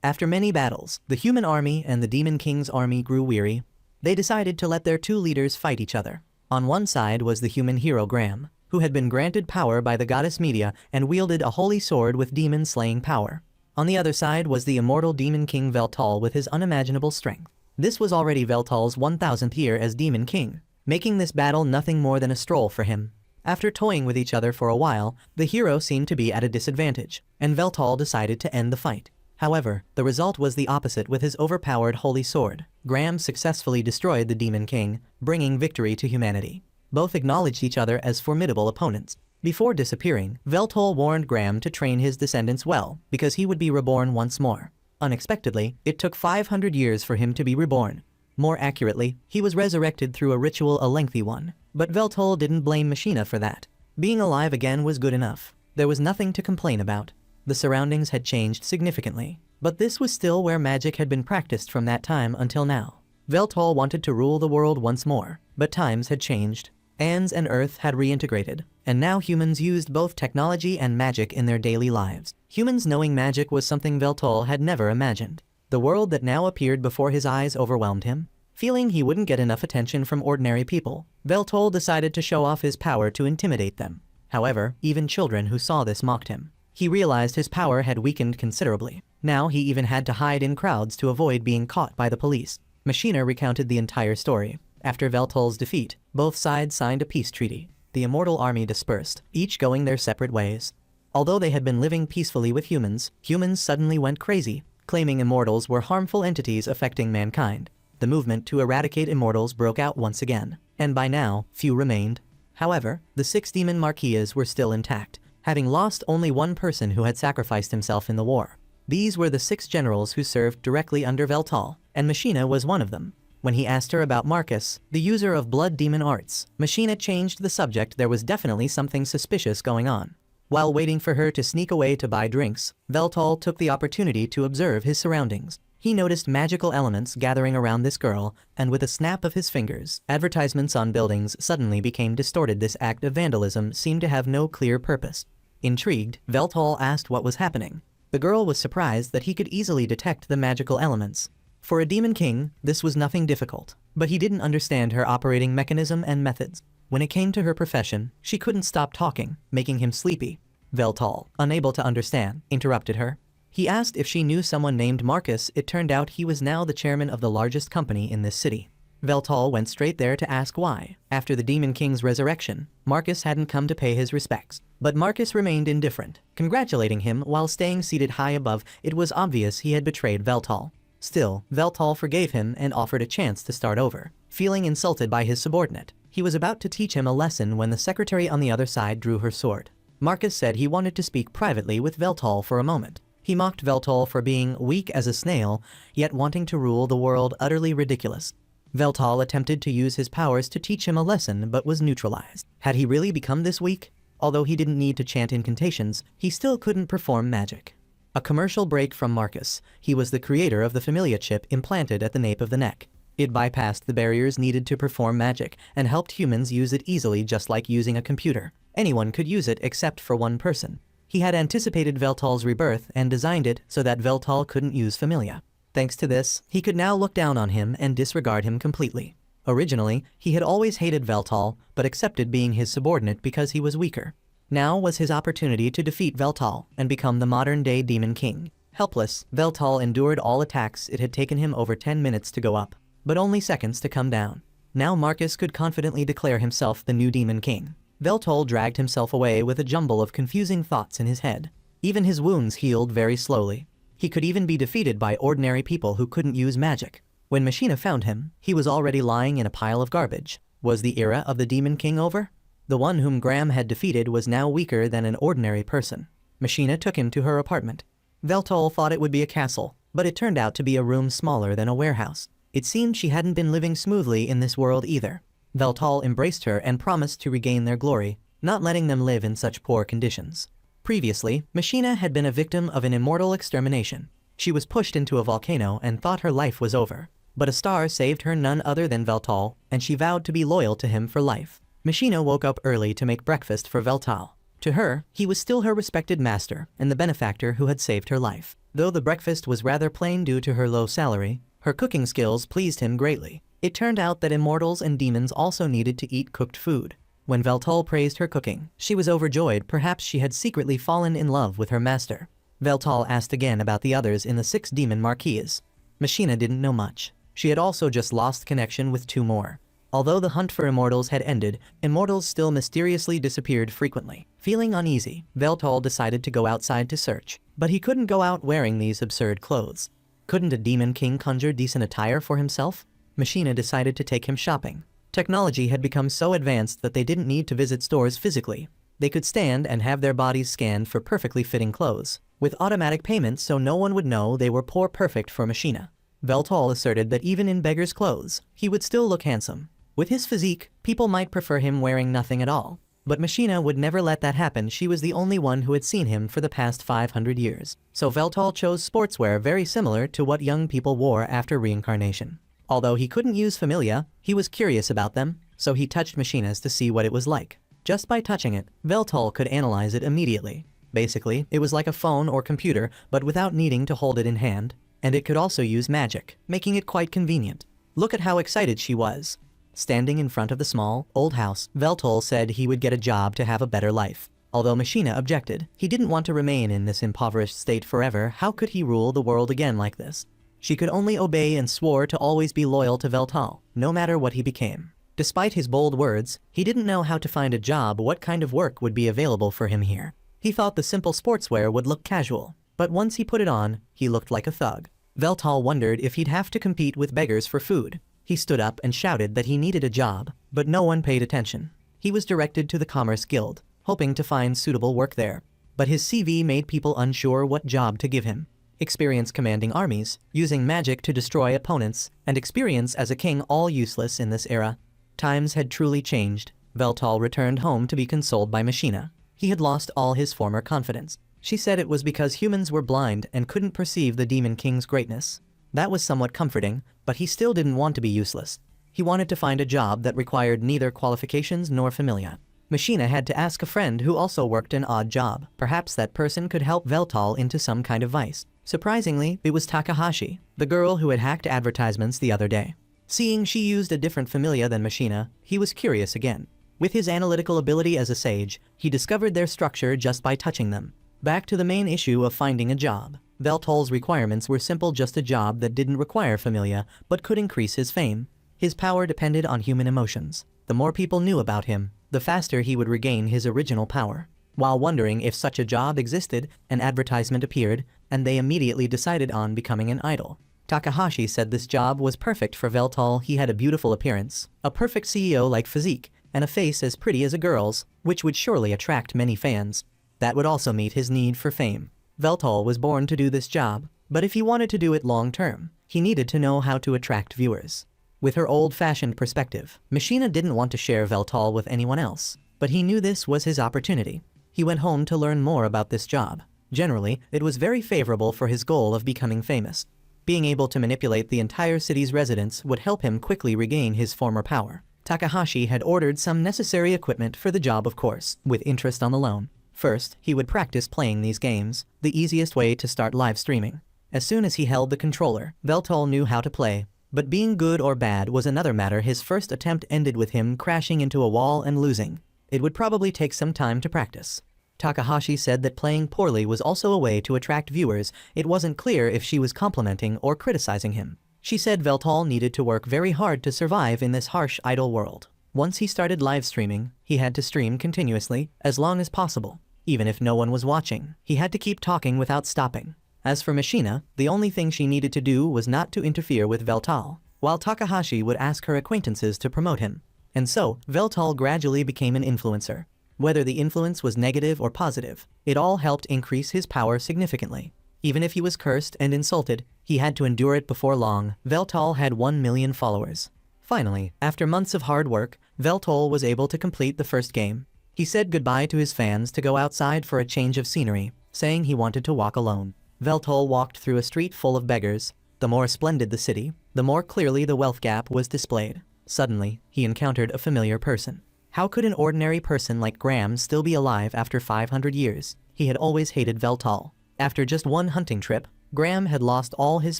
After many battles, the human army and the Demon King's army grew weary. They decided to let their two leaders fight each other. On one side was the human hero Graham, who had been granted power by the goddess Medea and wielded a holy sword with demon-slaying power. On the other side was the immortal Demon King Veltal with his unimaginable strength. This was already Veltal's 1000th year as Demon King, making this battle nothing more than a stroll for him. After toying with each other for a while, the hero seemed to be at a disadvantage, and Veltal decided to end the fight. However, the result was the opposite with his overpowered holy sword. Graham successfully destroyed the Demon King, bringing victory to humanity. Both acknowledged each other as formidable opponents. Before disappearing, Veltal warned Graham to train his descendants well, because he would be reborn once more. Unexpectedly, it took 500 years for him to be reborn. More accurately, he was resurrected through a ritual, a lengthy one. But Veltal didn't blame Machina for that. Being alive again was good enough. There was nothing to complain about. The surroundings had changed significantly, but this was still where magic had been practiced from that time until now. Veltal wanted to rule the world once more, but times had changed. Ans and Earth had reintegrated, and now humans used both technology and magic in their daily lives. Humans knowing magic was something Veltal had never imagined. The world that now appeared before his eyes overwhelmed him. Feeling he wouldn't get enough attention from ordinary people, Veltal decided to show off his power to intimidate them. However, even children who saw this mocked him. He realized his power had weakened considerably. Now he even had to hide in crowds to avoid being caught by the police. Machina recounted the entire story. After Veltal's defeat, both sides signed a peace treaty. The immortal army dispersed, each going their separate ways. Although they had been living peacefully with humans, humans suddenly went crazy, claiming immortals were harmful entities affecting mankind. The movement to eradicate immortals broke out once again, and by now, few remained. However, the 6 demon marquises were still intact, having lost only one person who had sacrificed himself in the war. These were the 6 generals who served directly under Veltal, and Machina was one of them. When he asked her about Marcus, the user of blood demon arts, Machina changed the subject. There was definitely something suspicious going on. While waiting for her to sneak away to buy drinks, Veltal took the opportunity to observe his surroundings. He noticed magical elements gathering around this girl, and with a snap of his fingers, advertisements on buildings suddenly became distorted. This act of vandalism seemed to have no clear purpose. Intrigued, Veltal asked what was happening. The girl was surprised that he could easily detect the magical elements. For a Demon King, this was nothing difficult, but he didn't understand her operating mechanism and methods. When it came to her profession, she couldn't stop talking, making him sleepy. Veltal, unable to understand, interrupted her. He asked if she knew someone named Marcus. It turned out he was now the chairman of the largest company in this city. Veltal went straight there to ask why. After the Demon King's resurrection, Marcus hadn't come to pay his respects. But Marcus remained indifferent, congratulating him while staying seated high above. It was obvious he had betrayed Veltal. Still, Veltal forgave him and offered a chance to start over. Feeling insulted by his subordinate, he was about to teach him a lesson when the secretary on the other side drew her sword. Marcus said he wanted to speak privately with Veltal for a moment. He mocked Veltal for being weak as a snail, yet wanting to rule the world. Utterly ridiculous. Veltal attempted to use his powers to teach him a lesson but was neutralized. Had he really become this weak? Although he didn't need to chant incantations, he still couldn't perform magic. A commercial break from Marcus. He was the creator of the Familia chip implanted at the nape of the neck. It bypassed the barriers needed to perform magic and helped humans use it easily, just like using a computer. Anyone could use it except for one person. He had anticipated Veltal's rebirth and designed it so that Veltal couldn't use Familia. Thanks to this, he could now look down on him and disregard him completely. Originally, he had always hated Veltal, but accepted being his subordinate because he was weaker. Now was his opportunity to defeat Veltal and become the modern-day Demon King. Helpless, Veltal endured all attacks. It had taken him over 10 minutes to go up, but only seconds to come down. Now Marcus could confidently declare himself the new Demon King. Veltal dragged himself away with a jumble of confusing thoughts in his head. Even his wounds healed very slowly. He could even be defeated by ordinary people who couldn't use magic. When Machina found him, he was already lying in a pile of garbage. Was the era of the Demon King over? The one whom Graham had defeated was now weaker than an ordinary person. Machina took him to her apartment. Veltal thought it would be a castle, but it turned out to be a room smaller than a warehouse. It seemed she hadn't been living smoothly in this world either. Veltal embraced her and promised to regain their glory, not letting them live in such poor conditions. Previously, Machina had been a victim of an immortal extermination. She was pushed into a volcano and thought her life was over. But a star saved her, none other than Veltal, and she vowed to be loyal to him for life. Machina woke up early to make breakfast for Veltal. To her, he was still her respected master and the benefactor who had saved her life. Though the breakfast was rather plain due to her low salary, her cooking skills pleased him greatly. It turned out that immortals and demons also needed to eat cooked food. When Veltal praised her cooking, she was overjoyed. Perhaps she had secretly fallen in love with her master. Veltal asked again about the others in the 6 demon marquees. Machina didn't know much. She had also just lost connection with 2 more. Although the hunt for immortals had ended, immortals still mysteriously disappeared frequently. Feeling uneasy, Veltal decided to go outside to search, but he couldn't go out wearing these absurd clothes. Couldn't a demon king conjure decent attire for himself? Machina decided to take him shopping. Technology had become so advanced that they didn't need to visit stores physically. They could stand and have their bodies scanned for perfectly fitting clothes, with automatic payments so no one would know they were poor perfect for Machina. Veltal asserted that even in beggar's clothes, he would still look handsome. With his physique, people might prefer him wearing nothing at all. But Machina would never let that happen. She was the only one who had seen him for the past 500 years. So Veltal chose sportswear very similar to what young people wore after reincarnation. Although he couldn't use familia, he was curious about them, so he touched Machina's to see what it was like. Just by touching it, Veltal could analyze it immediately. Basically, it was like a phone or computer, but without needing to hold it in hand. And it could also use magic, making it quite convenient. Look at how excited she was. Standing in front of the small, old house, Veltal said he would get a job to have a better life. Although Machina objected, he didn't want to remain in this impoverished state forever. How could he rule the world again like this? She could only obey and swore to always be loyal to Veltal, no matter what he became. Despite his bold words, he didn't know how to find a job. What kind of work would be available for him here? He thought the simple sportswear would look casual, but once he put it on, he looked like a thug. Veltal wondered if he'd have to compete with beggars for food. He stood up and shouted that he needed a job, but no one paid attention. He was directed to the Commerce Guild, hoping to find suitable work there. But his CV made people unsure what job to give him. Experience commanding armies, using magic to destroy opponents, and experience as a king, all useless in this era. Times had truly changed. Veltal returned home to be consoled by Machina. He had lost all his former confidence. She said it was because humans were blind and couldn't perceive the Demon King's greatness. That was somewhat comforting, but he still didn't want to be useless. He wanted to find a job that required neither qualifications nor familia. Machina had to ask a friend who also worked an odd job. Perhaps that person could help Veltal into some kind of vice. Surprisingly, it was Takahashi, the girl who had hacked advertisements the other day. Seeing she used a different familia than Machina, he was curious again. With his analytical ability as a sage, he discovered their structure just by touching them. Back to the main issue of finding a job. Veltal's requirements were simple: just a job that didn't require familia, but could increase his fame. His power depended on human emotions. The more people knew about him, the faster he would regain his original power. While wondering if such a job existed, an advertisement appeared, and they immediately decided on becoming an idol. Takahashi said this job was perfect for Veltal. He had a beautiful appearance, a perfect CEO-like physique, and a face as pretty as a girl's, which would surely attract many fans. That would also meet his need for fame. Veltal was born to do this job, but if he wanted to do it long-term, he needed to know how to attract viewers. With her old-fashioned perspective, Machina didn't want to share Veltal with anyone else, but he knew this was his opportunity. He went home to learn more about this job. Generally, it was very favorable for his goal of becoming famous. Being able to manipulate the entire city's residents would help him quickly regain his former power. Takahashi had ordered some necessary equipment for the job, of course, with interest on the loan. First, he would practice playing these games, the easiest way to start live streaming. As soon as he held the controller, Veltal knew how to play. But being good or bad was another matter. His first attempt ended with him crashing into a wall and losing. It would probably take some time to practice. Takahashi said that playing poorly was also a way to attract viewers. It wasn't clear if she was complimenting or criticizing him. She said Veltal needed to work very hard to survive in this harsh idol world. Once he started live streaming, he had to stream continuously, as long as possible. Even if no one was watching, he had to keep talking without stopping. As for Machina, the only thing she needed to do was not to interfere with Veltal, while Takahashi would ask her acquaintances to promote him. And so, Veltal gradually became an influencer. Whether the influence was negative or positive, it all helped increase his power significantly. Even if he was cursed and insulted, he had to endure it. Before long, Veltal had 1 million followers. Finally, after months of hard work, Veltal was able to complete the first game. He said goodbye to his fans to go outside for a change of scenery, saying he wanted to walk alone. Veltal walked through a street full of beggars. The more splendid the city, the more clearly the wealth gap was displayed. Suddenly, he encountered a familiar person. How could an ordinary person like Graham still be alive after 500 years? He had always hated Veltal. After just one hunting trip, Graham had lost all his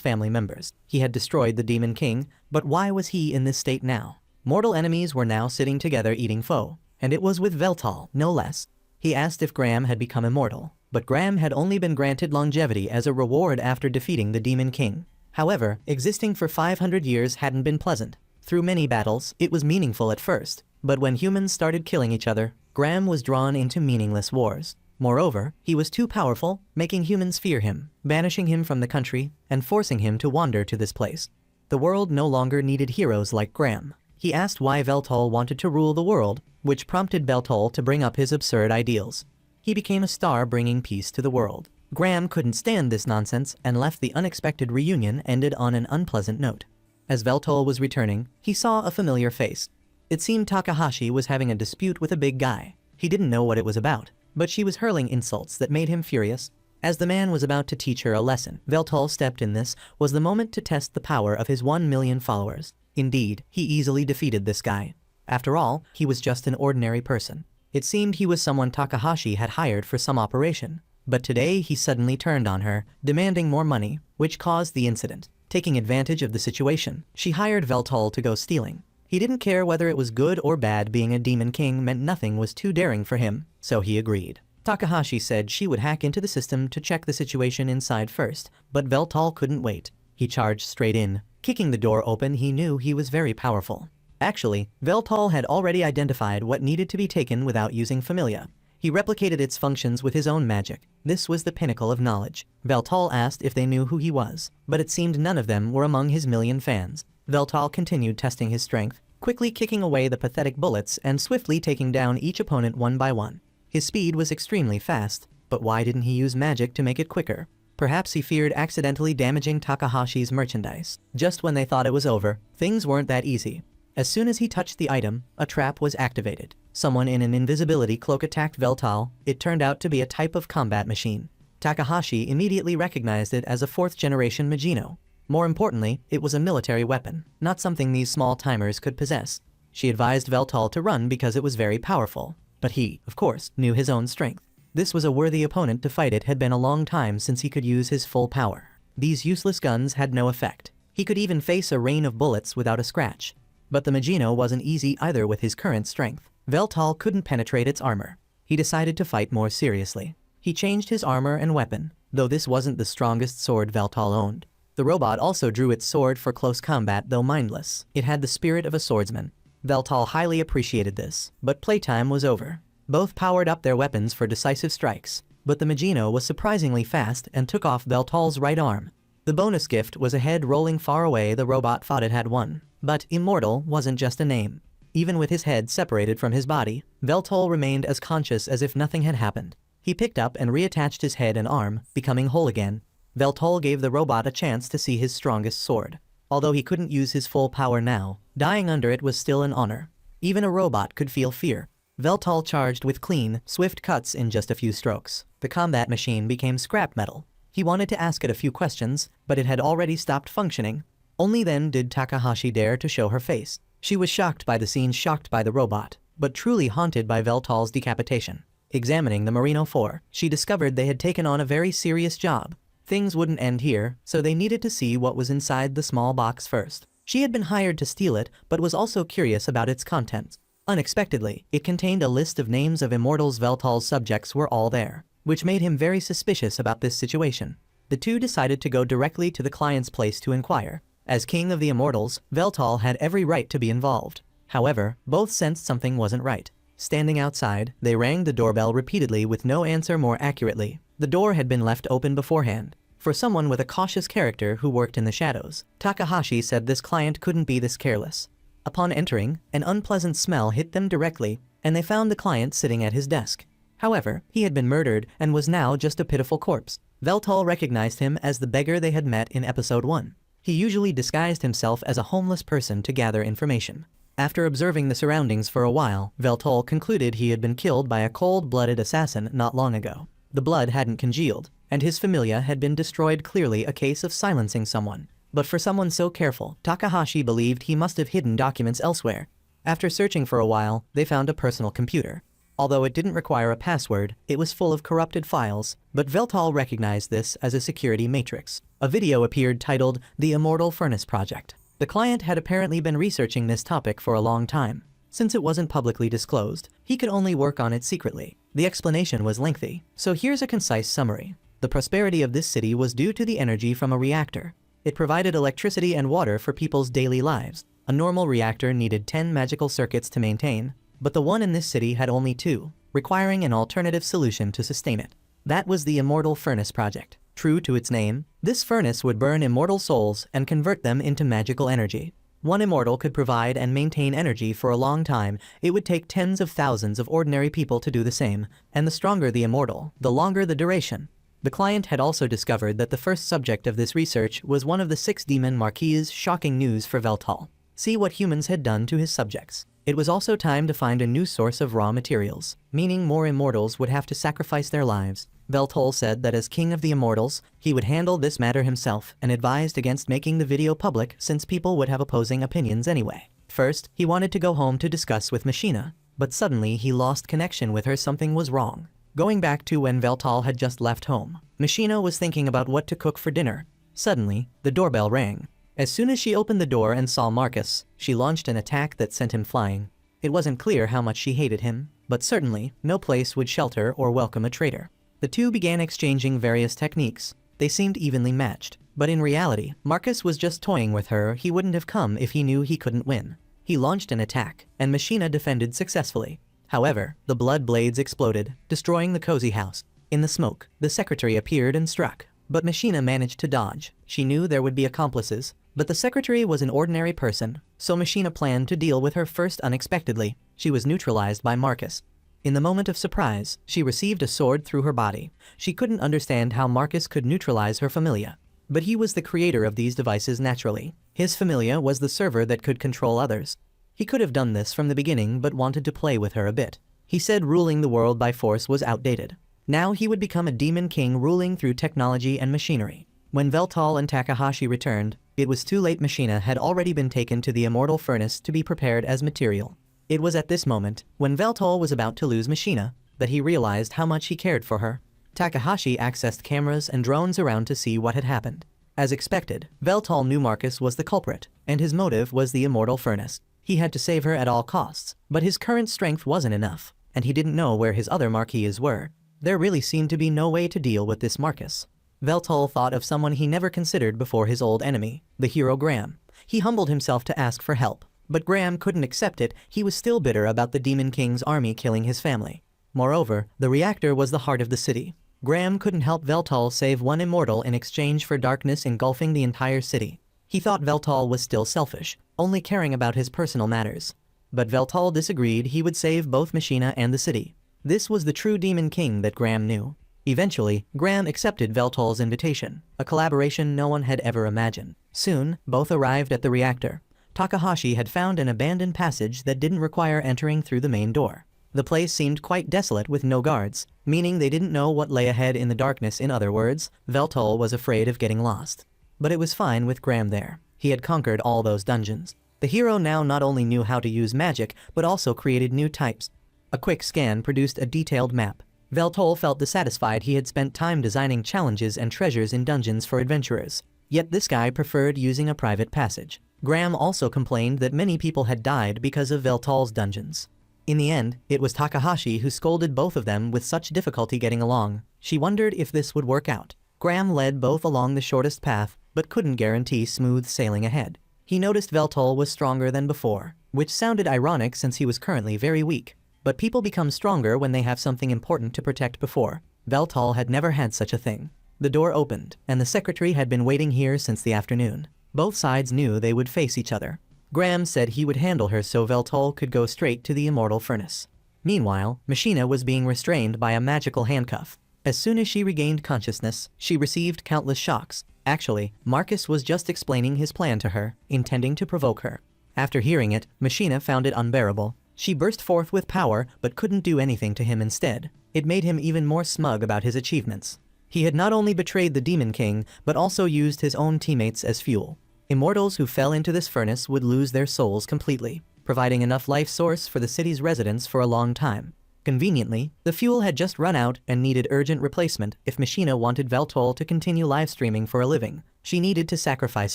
family members. He had destroyed the Demon King, but why was he in this state now? Mortal enemies were now sitting together eating pho, and it was with Veltal, no less. He asked if Graham had become immortal, but Graham had only been granted longevity as a reward after defeating the Demon King. However, existing for 500 years hadn't been pleasant. Through many battles, it was meaningful at first, but when humans started killing each other, Graham was drawn into meaningless wars. Moreover, he was too powerful, making humans fear him, banishing him from the country, and forcing him to wander to this place. The world no longer needed heroes like Graham. He asked why Veltal wanted to rule the world, which prompted Veltal to bring up his absurd ideals. He became a star bringing peace to the world. Graham couldn't stand this nonsense and left. The unexpected reunion ended on an unpleasant note. As Veltal was returning, he saw a familiar face. It seemed Takahashi was having a dispute with a big guy. He didn't know what it was about, but she was hurling insults that made him furious. As the man was about to teach her a lesson, Veltal stepped in. This was the moment to test the power of his 1 million followers. Indeed, he easily defeated this guy. After all, he was just an ordinary person. It seemed he was someone Takahashi had hired for some operation. But today he suddenly turned on her, demanding more money, which caused the incident. Taking advantage of the situation, she hired Veltal to go stealing. He didn't care whether it was good or bad. Being a Demon King meant nothing was too daring for him, so he agreed. Takahashi said she would hack into the system to check the situation inside first, but Veltal couldn't wait. He charged straight in. Kicking the door open, he knew he was very powerful. Actually, Veltal had already identified what needed to be taken without using Familia. He replicated its functions with his own magic. This was the pinnacle of knowledge. Veltal asked if they knew who he was, but it seemed none of them were among his million fans. Veltal continued testing his strength, quickly kicking away the pathetic bullets and swiftly taking down each opponent one by one. His speed was extremely fast, but why didn't he use magic to make it quicker? Perhaps he feared accidentally damaging Takahashi's merchandise. Just when they thought it was over, things weren't that easy. As soon as he touched the item, a trap was activated. Someone in an invisibility cloak attacked Veltal. It turned out to be a type of combat machine. Takahashi immediately recognized it as a 4th-generation Machina. More importantly, it was a military weapon, not something these small timers could possess. She advised Veltal to run because it was very powerful. But he, of course, knew his own strength. This was a worthy opponent to fight. It had been a long time since he could use his full power. These useless guns had no effect. He could even face a rain of bullets without a scratch. But the Machina wasn't easy either with his current strength. Veltal couldn't penetrate its armor. He decided to fight more seriously. He changed his armor and weapon, though this wasn't the strongest sword Veltal owned. The robot also drew its sword for close combat, though mindless. It had the spirit of a swordsman. Veltal highly appreciated this, but playtime was over. Both powered up their weapons for decisive strikes, but the Machina was surprisingly fast and took off Veltal's right arm. The bonus gift was a head rolling far away. The robot thought it had won. But immortal wasn't just a name. Even with his head separated from his body, Veltal remained as conscious as if nothing had happened. He picked up and reattached his head and arm, becoming whole again. Veltal gave the robot a chance to see his strongest sword. Although he couldn't use his full power now, dying under it was still an honor. Even a robot could feel fear. Veltal charged with clean, swift cuts in just a few strokes. The combat machine became scrap metal. He wanted to ask it a few questions, but it had already stopped functioning. Only then did Takahashi dare to show her face. She was shocked by the scene, shocked by the robot, but truly haunted by Veltal's decapitation. Examining the Marino 4, she discovered they had taken on a very serious job. Things wouldn't end here, so they needed to see what was inside the small box first. She had been hired to steal it, but was also curious about its contents. Unexpectedly, it contained a list of names of immortals. Veltal's subjects were all there, which made him very suspicious about this situation. The two decided to go directly to the client's place to inquire. As king of the immortals, Veltal had every right to be involved. However, both sensed something wasn't right. Standing outside, they rang the doorbell repeatedly with no answer. More accurately, the door had been left open beforehand. For someone with a cautious character who worked in the shadows, Takahashi said this client couldn't be this careless. Upon entering, an unpleasant smell hit them directly, and they found the client sitting at his desk. However, he had been murdered and was now just a pitiful corpse. Veltal recognized him as the beggar they had met in episode 1. He usually disguised himself as a homeless person to gather information. After observing the surroundings for a while, Veltal concluded he had been killed by a cold-blooded assassin not long ago. The blood hadn't congealed, and his familia had been destroyed. Clearly a case of silencing someone. But for someone so careful, Takahashi believed he must have hidden documents elsewhere. After searching for a while, they found a personal computer. Although it didn't require a password, it was full of corrupted files, but Veltal recognized this as a security matrix. A video appeared titled The Immortal Furnace Project. The client had apparently been researching this topic for a long time. Since it wasn't publicly disclosed, he could only work on it secretly. The explanation was lengthy, so here's a concise summary. The prosperity of this city was due to the energy from a reactor. It provided electricity and water for people's daily lives. A normal reactor needed 10 magical circuits to maintain, but the one in this city had only 2, requiring an alternative solution to sustain it. That was the Immortal Furnace Project. True to its name, this furnace would burn immortal souls and convert them into magical energy. One immortal could provide and maintain energy for a long time. It would take tens of thousands of ordinary people to do the same, and the stronger the immortal, the longer the duration. The client had also discovered that the first subject of this research was one of the 6 demon marquises. Shocking news for Veltal. See what humans had done to his subjects. It was also time to find a new source of raw materials, meaning more immortals would have to sacrifice their lives. Veltal said that as king of the immortals, he would handle this matter himself and advised against making the video public since people would have opposing opinions anyway. First, he wanted to go home to discuss with Machina, but suddenly he lost connection with her. Something was wrong. Going back to when Veltal had just left home, Machina was thinking about what to cook for dinner. Suddenly, the doorbell rang. As soon as she opened the door and saw Marcus, she launched an attack that sent him flying. It wasn't clear how much she hated him, but certainly, no place would shelter or welcome a traitor. The two began exchanging various techniques. They seemed evenly matched, but in reality, Marcus was just toying with her. He wouldn't have come if he knew he couldn't win. He launched an attack, and Machina defended successfully. However, the blood blades exploded, destroying the cozy house. In the smoke, the secretary appeared and struck, but Machina managed to dodge. She knew there would be accomplices, but the secretary was an ordinary person, so Machina planned to deal with her first unexpectedly. She was neutralized by Marcus. In the moment of surprise, she received a sword through her body. She couldn't understand how Marcus could neutralize her familia. But he was the creator of these devices naturally. His familia was the server that could control others. He could have done this from the beginning but wanted to play with her a bit. He said ruling the world by force was outdated. Now he would become a demon king ruling through technology and machinery. When Veltal and Takahashi returned, it was too late. Machina had already been taken to the immortal furnace to be prepared as material. It was at this moment, when Veltal was about to lose Machina, that he realized how much he cared for her. Takahashi accessed cameras and drones around to see what had happened. As expected, Veltal knew Marcus was the culprit, and his motive was the immortal furnace. He had to save her at all costs, but his current strength wasn't enough, and he didn't know where his other marquises were. There really seemed to be no way to deal with this Marcus. Veltal thought of someone he never considered before: his old enemy, the hero Graham. He humbled himself to ask for help, but Graham couldn't accept it. He was still bitter about the Demon King's army killing his family. Moreover, the reactor was the heart of the city. Graham couldn't help Veltal save one immortal in exchange for darkness engulfing the entire city. He thought Veltal was still selfish, only caring about his personal matters. But Veltal disagreed. He would save both Machina and the city. This was the true Demon King that Graham knew. Eventually, Graham accepted Veltal's invitation, a collaboration no one had ever imagined. Soon, both arrived at the reactor. Takahashi had found an abandoned passage that didn't require entering through the main door. The place seemed quite desolate with no guards, meaning they didn't know what lay ahead in the darkness. In other words, Veltal was afraid of getting lost. But it was fine with Graham there. He had conquered all those dungeons. The hero now not only knew how to use magic, but also created new types. A quick scan produced a detailed map. Veltal felt dissatisfied. He had spent time designing challenges and treasures in dungeons for adventurers. Yet this guy preferred using a private passage. Graham also complained that many people had died because of Veltal's dungeons. In the end, it was Takahashi who scolded both of them with such difficulty getting along. She wondered if this would work out. Graham led both along the shortest path, but couldn't guarantee smooth sailing ahead. He noticed Veltal was stronger than before, which sounded ironic since he was currently very weak. But people become stronger when they have something important to protect. Before, Veltal had never had such a thing. The door opened, and the secretary had been waiting here since the afternoon. Both sides knew they would face each other. Graham said he would handle her so Veltal could go straight to the immortal furnace. Meanwhile, Machina was being restrained by a magical handcuff. As soon as she regained consciousness, she received countless shocks. Actually, Marcus was just explaining his plan to her, intending to provoke her. After hearing it, Machina found it unbearable. She burst forth with power, but couldn't do anything to him. Instead, it made him even more smug about his achievements. He had not only betrayed the Demon King, but also used his own teammates as fuel. Immortals who fell into this furnace would lose their souls completely, providing enough life source for the city's residents for a long time. Conveniently, the fuel had just run out and needed urgent replacement. If Machina wanted Veltol to continue live streaming for a living, she needed to sacrifice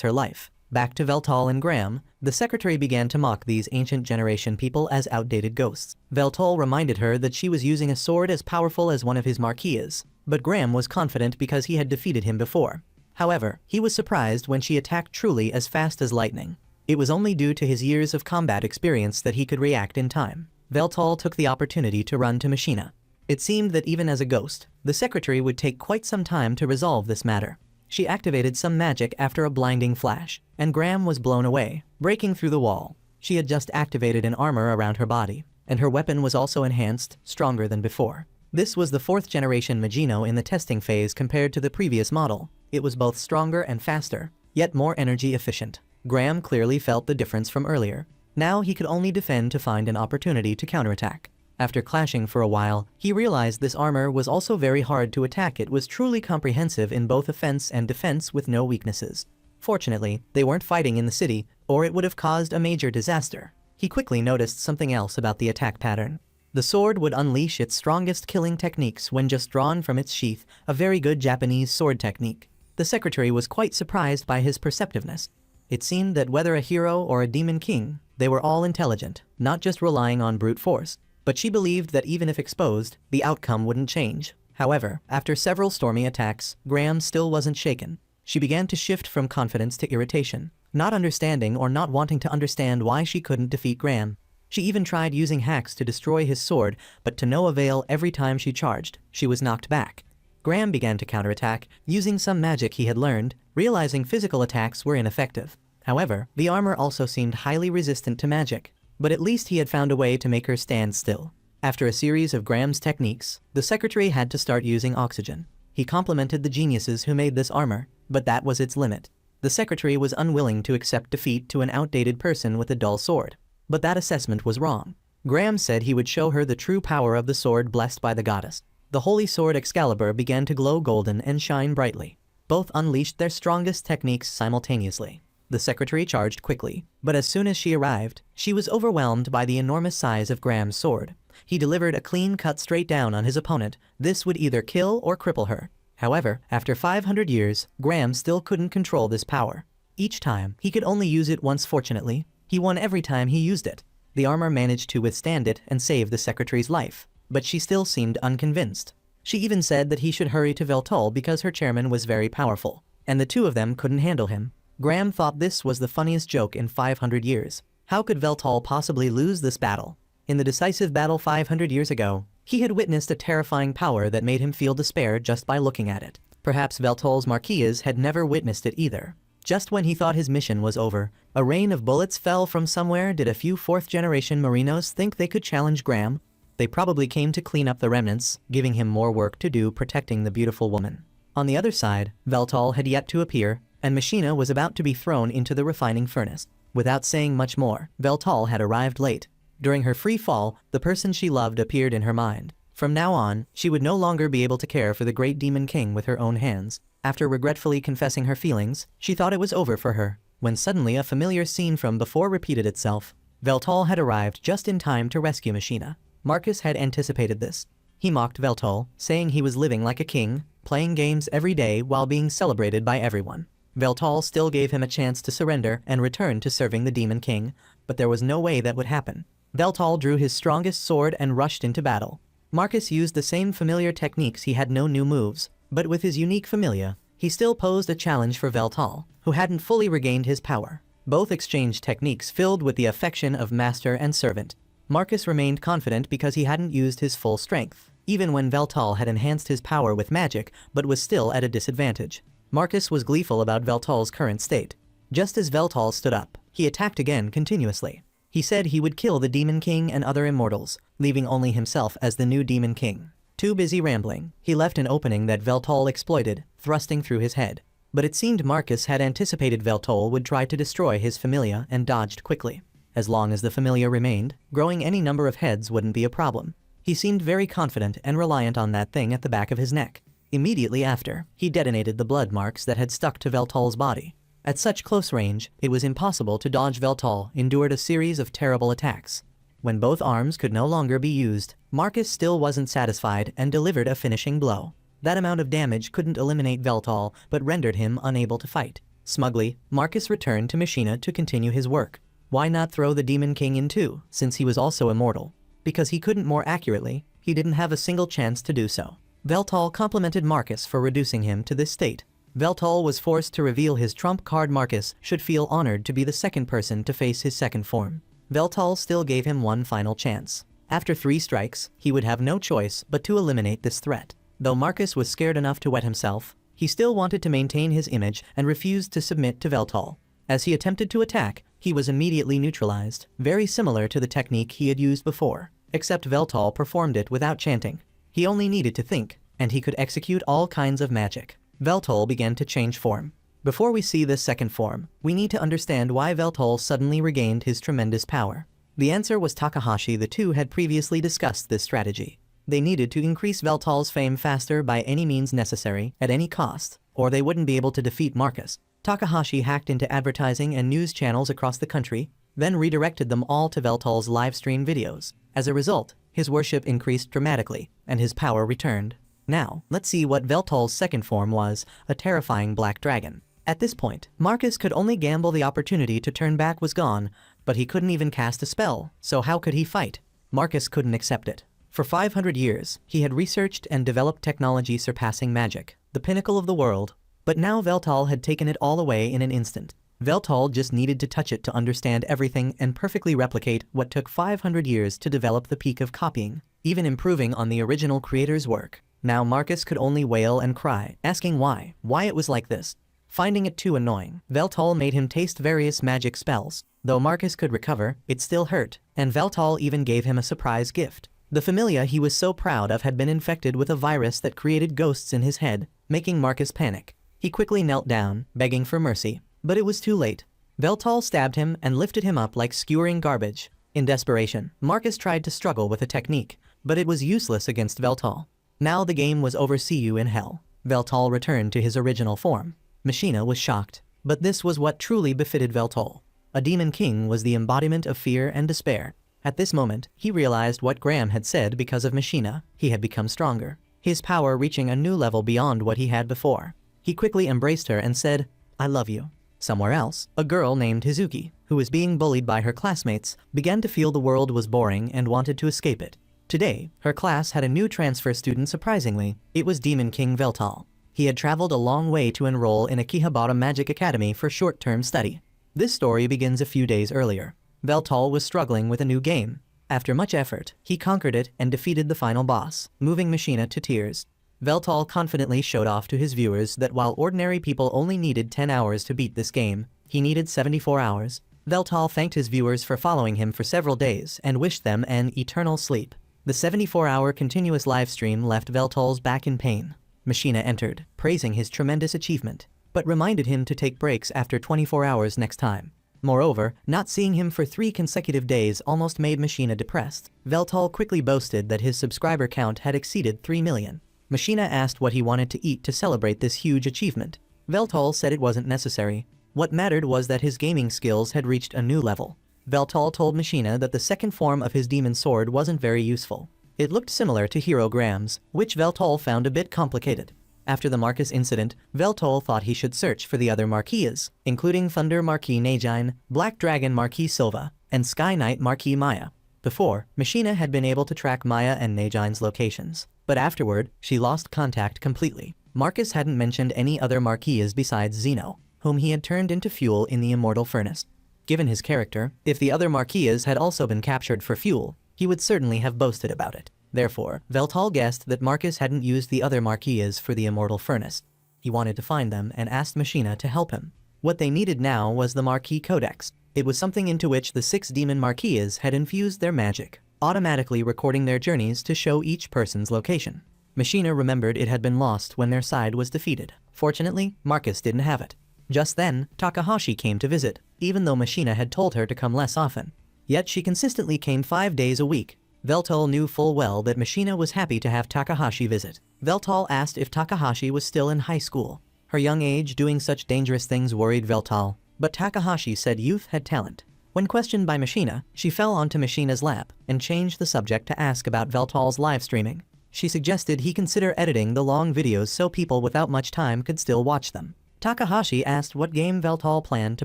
her life. Back to Veltol and Graham, the secretary began to mock these ancient generation people as outdated ghosts. Veltol reminded her that she was using a sword as powerful as one of his Marquises, but Graham was confident because he had defeated him before. However, he was surprised when she attacked truly as fast as lightning. It was only due to his years of combat experience that he could react in time. Veltol took the opportunity to run to Machina. It seemed that even as a ghost, the secretary would take quite some time to resolve this matter. She activated some magic after a blinding flash, and Graham was blown away, breaking through the wall. She had just activated an armor around her body, and her weapon was also enhanced, stronger than before. This was the 4th generation Machina in the testing phase compared to the previous model. It was both stronger and faster, yet more energy efficient. Graham clearly felt the difference from earlier. Now he could only defend to find an opportunity to counterattack. After clashing for a while, he realized this armor was also very hard to attack. It was truly comprehensive in both offense and defense with no weaknesses. Fortunately, they weren't fighting in the city, or it would have caused a major disaster. He quickly noticed something else about the attack pattern. The sword would unleash its strongest killing techniques when just drawn from its sheath, a very good Japanese sword technique. The secretary was quite surprised by his perceptiveness. It seemed that whether a hero or a demon king, they were all intelligent, not just relying on brute force. But she believed that even if exposed, the outcome wouldn't change. However, after several stormy attacks, Graham still wasn't shaken. She began to shift from confidence to irritation, not understanding or not wanting to understand why she couldn't defeat Graham. She even tried using hacks to destroy his sword, but to no avail. Every time she charged, she was knocked back. Graham began to counterattack, using some magic he had learned, realizing physical attacks were ineffective. However, the armor also seemed highly resistant to magic. But at least he had found a way to make her stand still. After a series of Graham's techniques, the secretary had to start using oxygen. He complimented the geniuses who made this armor, but that was its limit. The secretary was unwilling to accept defeat to an outdated person with a dull sword. But that assessment was wrong. Graham said he would show her the true power of the sword blessed by the goddess. The holy sword Excalibur began to glow golden and shine brightly. Both unleashed their strongest techniques simultaneously. The secretary charged quickly, but as soon as she arrived, she was overwhelmed by the enormous size of Graham's sword. He delivered a clean cut straight down on his opponent. This would either kill or cripple her. However, after 500 years, Graham still couldn't control this power. Each time, he could only use it once. Fortunately, he won every time he used it. The armor managed to withstand it and save the secretary's life, but she still seemed unconvinced. She even said that he should hurry to Veltol because her chairman was very powerful, and the two of them couldn't handle him. Graham thought this was the funniest joke in 500 years. How could Veltol possibly lose this battle? In the decisive battle 500 years ago, he had witnessed a terrifying power that made him feel despair just by looking at it. Perhaps Veltol's Marquises had never witnessed it either. Just when he thought his mission was over, a rain of bullets fell from somewhere. Did a few 4th generation Marinos think they could challenge Graham? They probably came to clean up the remnants, giving him more work to do protecting the beautiful woman. On the other side, Veltol had yet to appear, and Machina was about to be thrown into the refining furnace. Without saying much more, Veltol had arrived late. During her free fall, the person she loved appeared in her mind. From now on, she would no longer be able to care for the great demon king with her own hands. After regretfully confessing her feelings, she thought it was over for her, when suddenly a familiar scene from before repeated itself. Veltol had arrived just in time to rescue Machina. Marcus had anticipated this. He mocked Veltol, saying he was living like a king, playing games every day while being celebrated by everyone. Veltol still gave him a chance to surrender and return to serving the Demon King, but there was no way that would happen. Veltol drew his strongest sword and rushed into battle. Marcus used the same familiar techniques. He had no new moves, but with his unique familia, he still posed a challenge for Veltol, who hadn't fully regained his power. Both exchanged techniques filled with the affection of master and servant. Marcus remained confident because he hadn't used his full strength, even when Veltol had enhanced his power with magic, but was still at a disadvantage. Marcus was gleeful about Veltol's current state. Just as Veltol stood up, he attacked again continuously. He said he would kill the Demon King and other immortals, leaving only himself as the new Demon King. Too busy rambling, he left an opening that Veltol exploited, thrusting through his head. But it seemed Marcus had anticipated Veltol would try to destroy his familia and dodged quickly. As long as the familia remained, growing any number of heads wouldn't be a problem. He seemed very confident and reliant on that thing at the back of his neck. Immediately after, he detonated the blood marks that had stuck to Veltol's body. At such close range, it was impossible to dodge. Veltol endured a series of terrible attacks. When both arms could no longer be used, Marcus still wasn't satisfied and delivered a finishing blow. That amount of damage couldn't eliminate Veltal, but rendered him unable to fight. Smugly, Marcus returned to Machina to continue his work. Why not throw the Demon King in too, since he was also immortal? Because he couldn't more accurately, he didn't have a single chance to do so. Veltal complimented Marcus for reducing him to this state. Veltal was forced to reveal his trump card. Marcus should feel honored to be the second person to face his second form. Veltal still gave him one final chance. After 3 strikes, he would have no choice but to eliminate this threat. Though Marcus was scared enough to wet himself, he still wanted to maintain his image and refused to submit to Veltal. As he attempted to attack, he was immediately neutralized, very similar to the technique he had used before, except Veltal performed it without chanting. He only needed to think, and he could execute all kinds of magic. Veltal began to change form. Before we see this second form, we need to understand why Veltal suddenly regained his tremendous power. The answer was Takahashi. The two had previously discussed this strategy. They needed to increase Veltal's fame faster by any means necessary, at any cost, or they wouldn't be able to defeat Marcus. Takahashi hacked into advertising and news channels across the country, then redirected them all to Veltal's livestream videos. As a result, his worship increased dramatically, and his power returned. Now, let's see what Veltal's second form was, a terrifying black dragon. At this point, Marcus could only gamble. The opportunity to turn back was gone, but he couldn't even cast a spell, so how could he fight? Marcus couldn't accept it. For 500 years, he had researched and developed technology surpassing magic, the pinnacle of the world, but now Veltal had taken it all away in an instant. Veltal just needed to touch it to understand everything and perfectly replicate what took 500 years to develop. The peak of copying, even improving on the original creator's work. Now Marcus could only wail and cry, asking why it was like this. Finding it too annoying, Veltal made him taste various magic spells. Though Marcus could recover, it still hurt, and Veltal even gave him a surprise gift. The familia he was so proud of had been infected with a virus that created ghosts in his head, making Marcus panic. He quickly knelt down, begging for mercy, but it was too late. Veltal stabbed him and lifted him up like skewering garbage. In desperation, Marcus tried to struggle with a technique, but it was useless against Veltal. Now the game was over. See you in hell. Veltal returned to his original form. Machina was shocked, but this was what truly befitted Veltal. A demon king was the embodiment of fear and despair. At this moment, he realized what Graham had said. Because of Machina, he had become stronger, his power reaching a new level beyond what he had before. He quickly embraced her and said, "I love you." Somewhere else, a girl named Hizuki, who was being bullied by her classmates, began to feel the world was boring and wanted to escape it. Today, her class had a new transfer student. Surprisingly, it was Demon King Veltal. He had traveled a long way to enroll in Akihabara Magic Academy for short-term study. This story begins a few days earlier. Veltal was struggling with a new game. After much effort, he conquered it and defeated the final boss, moving Machina to tears. Veltal confidently showed off to his viewers that while ordinary people only needed 10 hours to beat this game, he needed 74 hours. Veltal thanked his viewers for following him for several days and wished them an eternal sleep. The 74-hour continuous livestream left Veltal's back in pain. Machina entered, praising his tremendous achievement, but reminded him to take breaks after 24 hours next time. Moreover, not seeing him for 3 consecutive days almost made Machina depressed. Veltal quickly boasted that his subscriber count had exceeded 3 million. Machina asked what he wanted to eat to celebrate this huge achievement. Veltal said it wasn't necessary. What mattered was that his gaming skills had reached a new level. Veltal told Machina that the second form of his demon sword wasn't very useful. It looked similar to Hero Graham's, which Veltal found a bit complicated. After the Marcus incident, Veltal thought he should search for the other Marquis, including Thunder Marquis Najine, Black Dragon Marquis Silva, and Sky Knight Marquis Maya. Before, Machina had been able to track Maya and Najine's locations, but afterward, she lost contact completely. Marcus hadn't mentioned any other Marquis besides Zeno, whom he had turned into fuel in the immortal furnace. Given his character, if the other Marquis had also been captured for fuel, he would certainly have boasted about it. Therefore, Veltal guessed that Marcus hadn't used the other Marquis for the immortal furnace. He wanted to find them and asked Machina to help him. What they needed now was the Marquis Codex. It was something into which the 6 demon Marquis had infused their magic, automatically recording their journeys to show each person's location. Machina remembered it had been lost when their side was defeated. Fortunately, Marcus didn't have it. Just then, Takahashi came to visit, even though Machina had told her to come less often. Yet she consistently came 5 days a week. Veltal knew full well that Machina was happy to have Takahashi visit. Veltal asked if Takahashi was still in high school. Her young age doing such dangerous things worried Veltal, but Takahashi said youth had talent. When questioned by Machina, she fell onto Machina's lap and changed the subject to ask about Veltal's live streaming. She suggested he consider editing the long videos so people without much time could still watch them. Takahashi asked what game Veltal planned to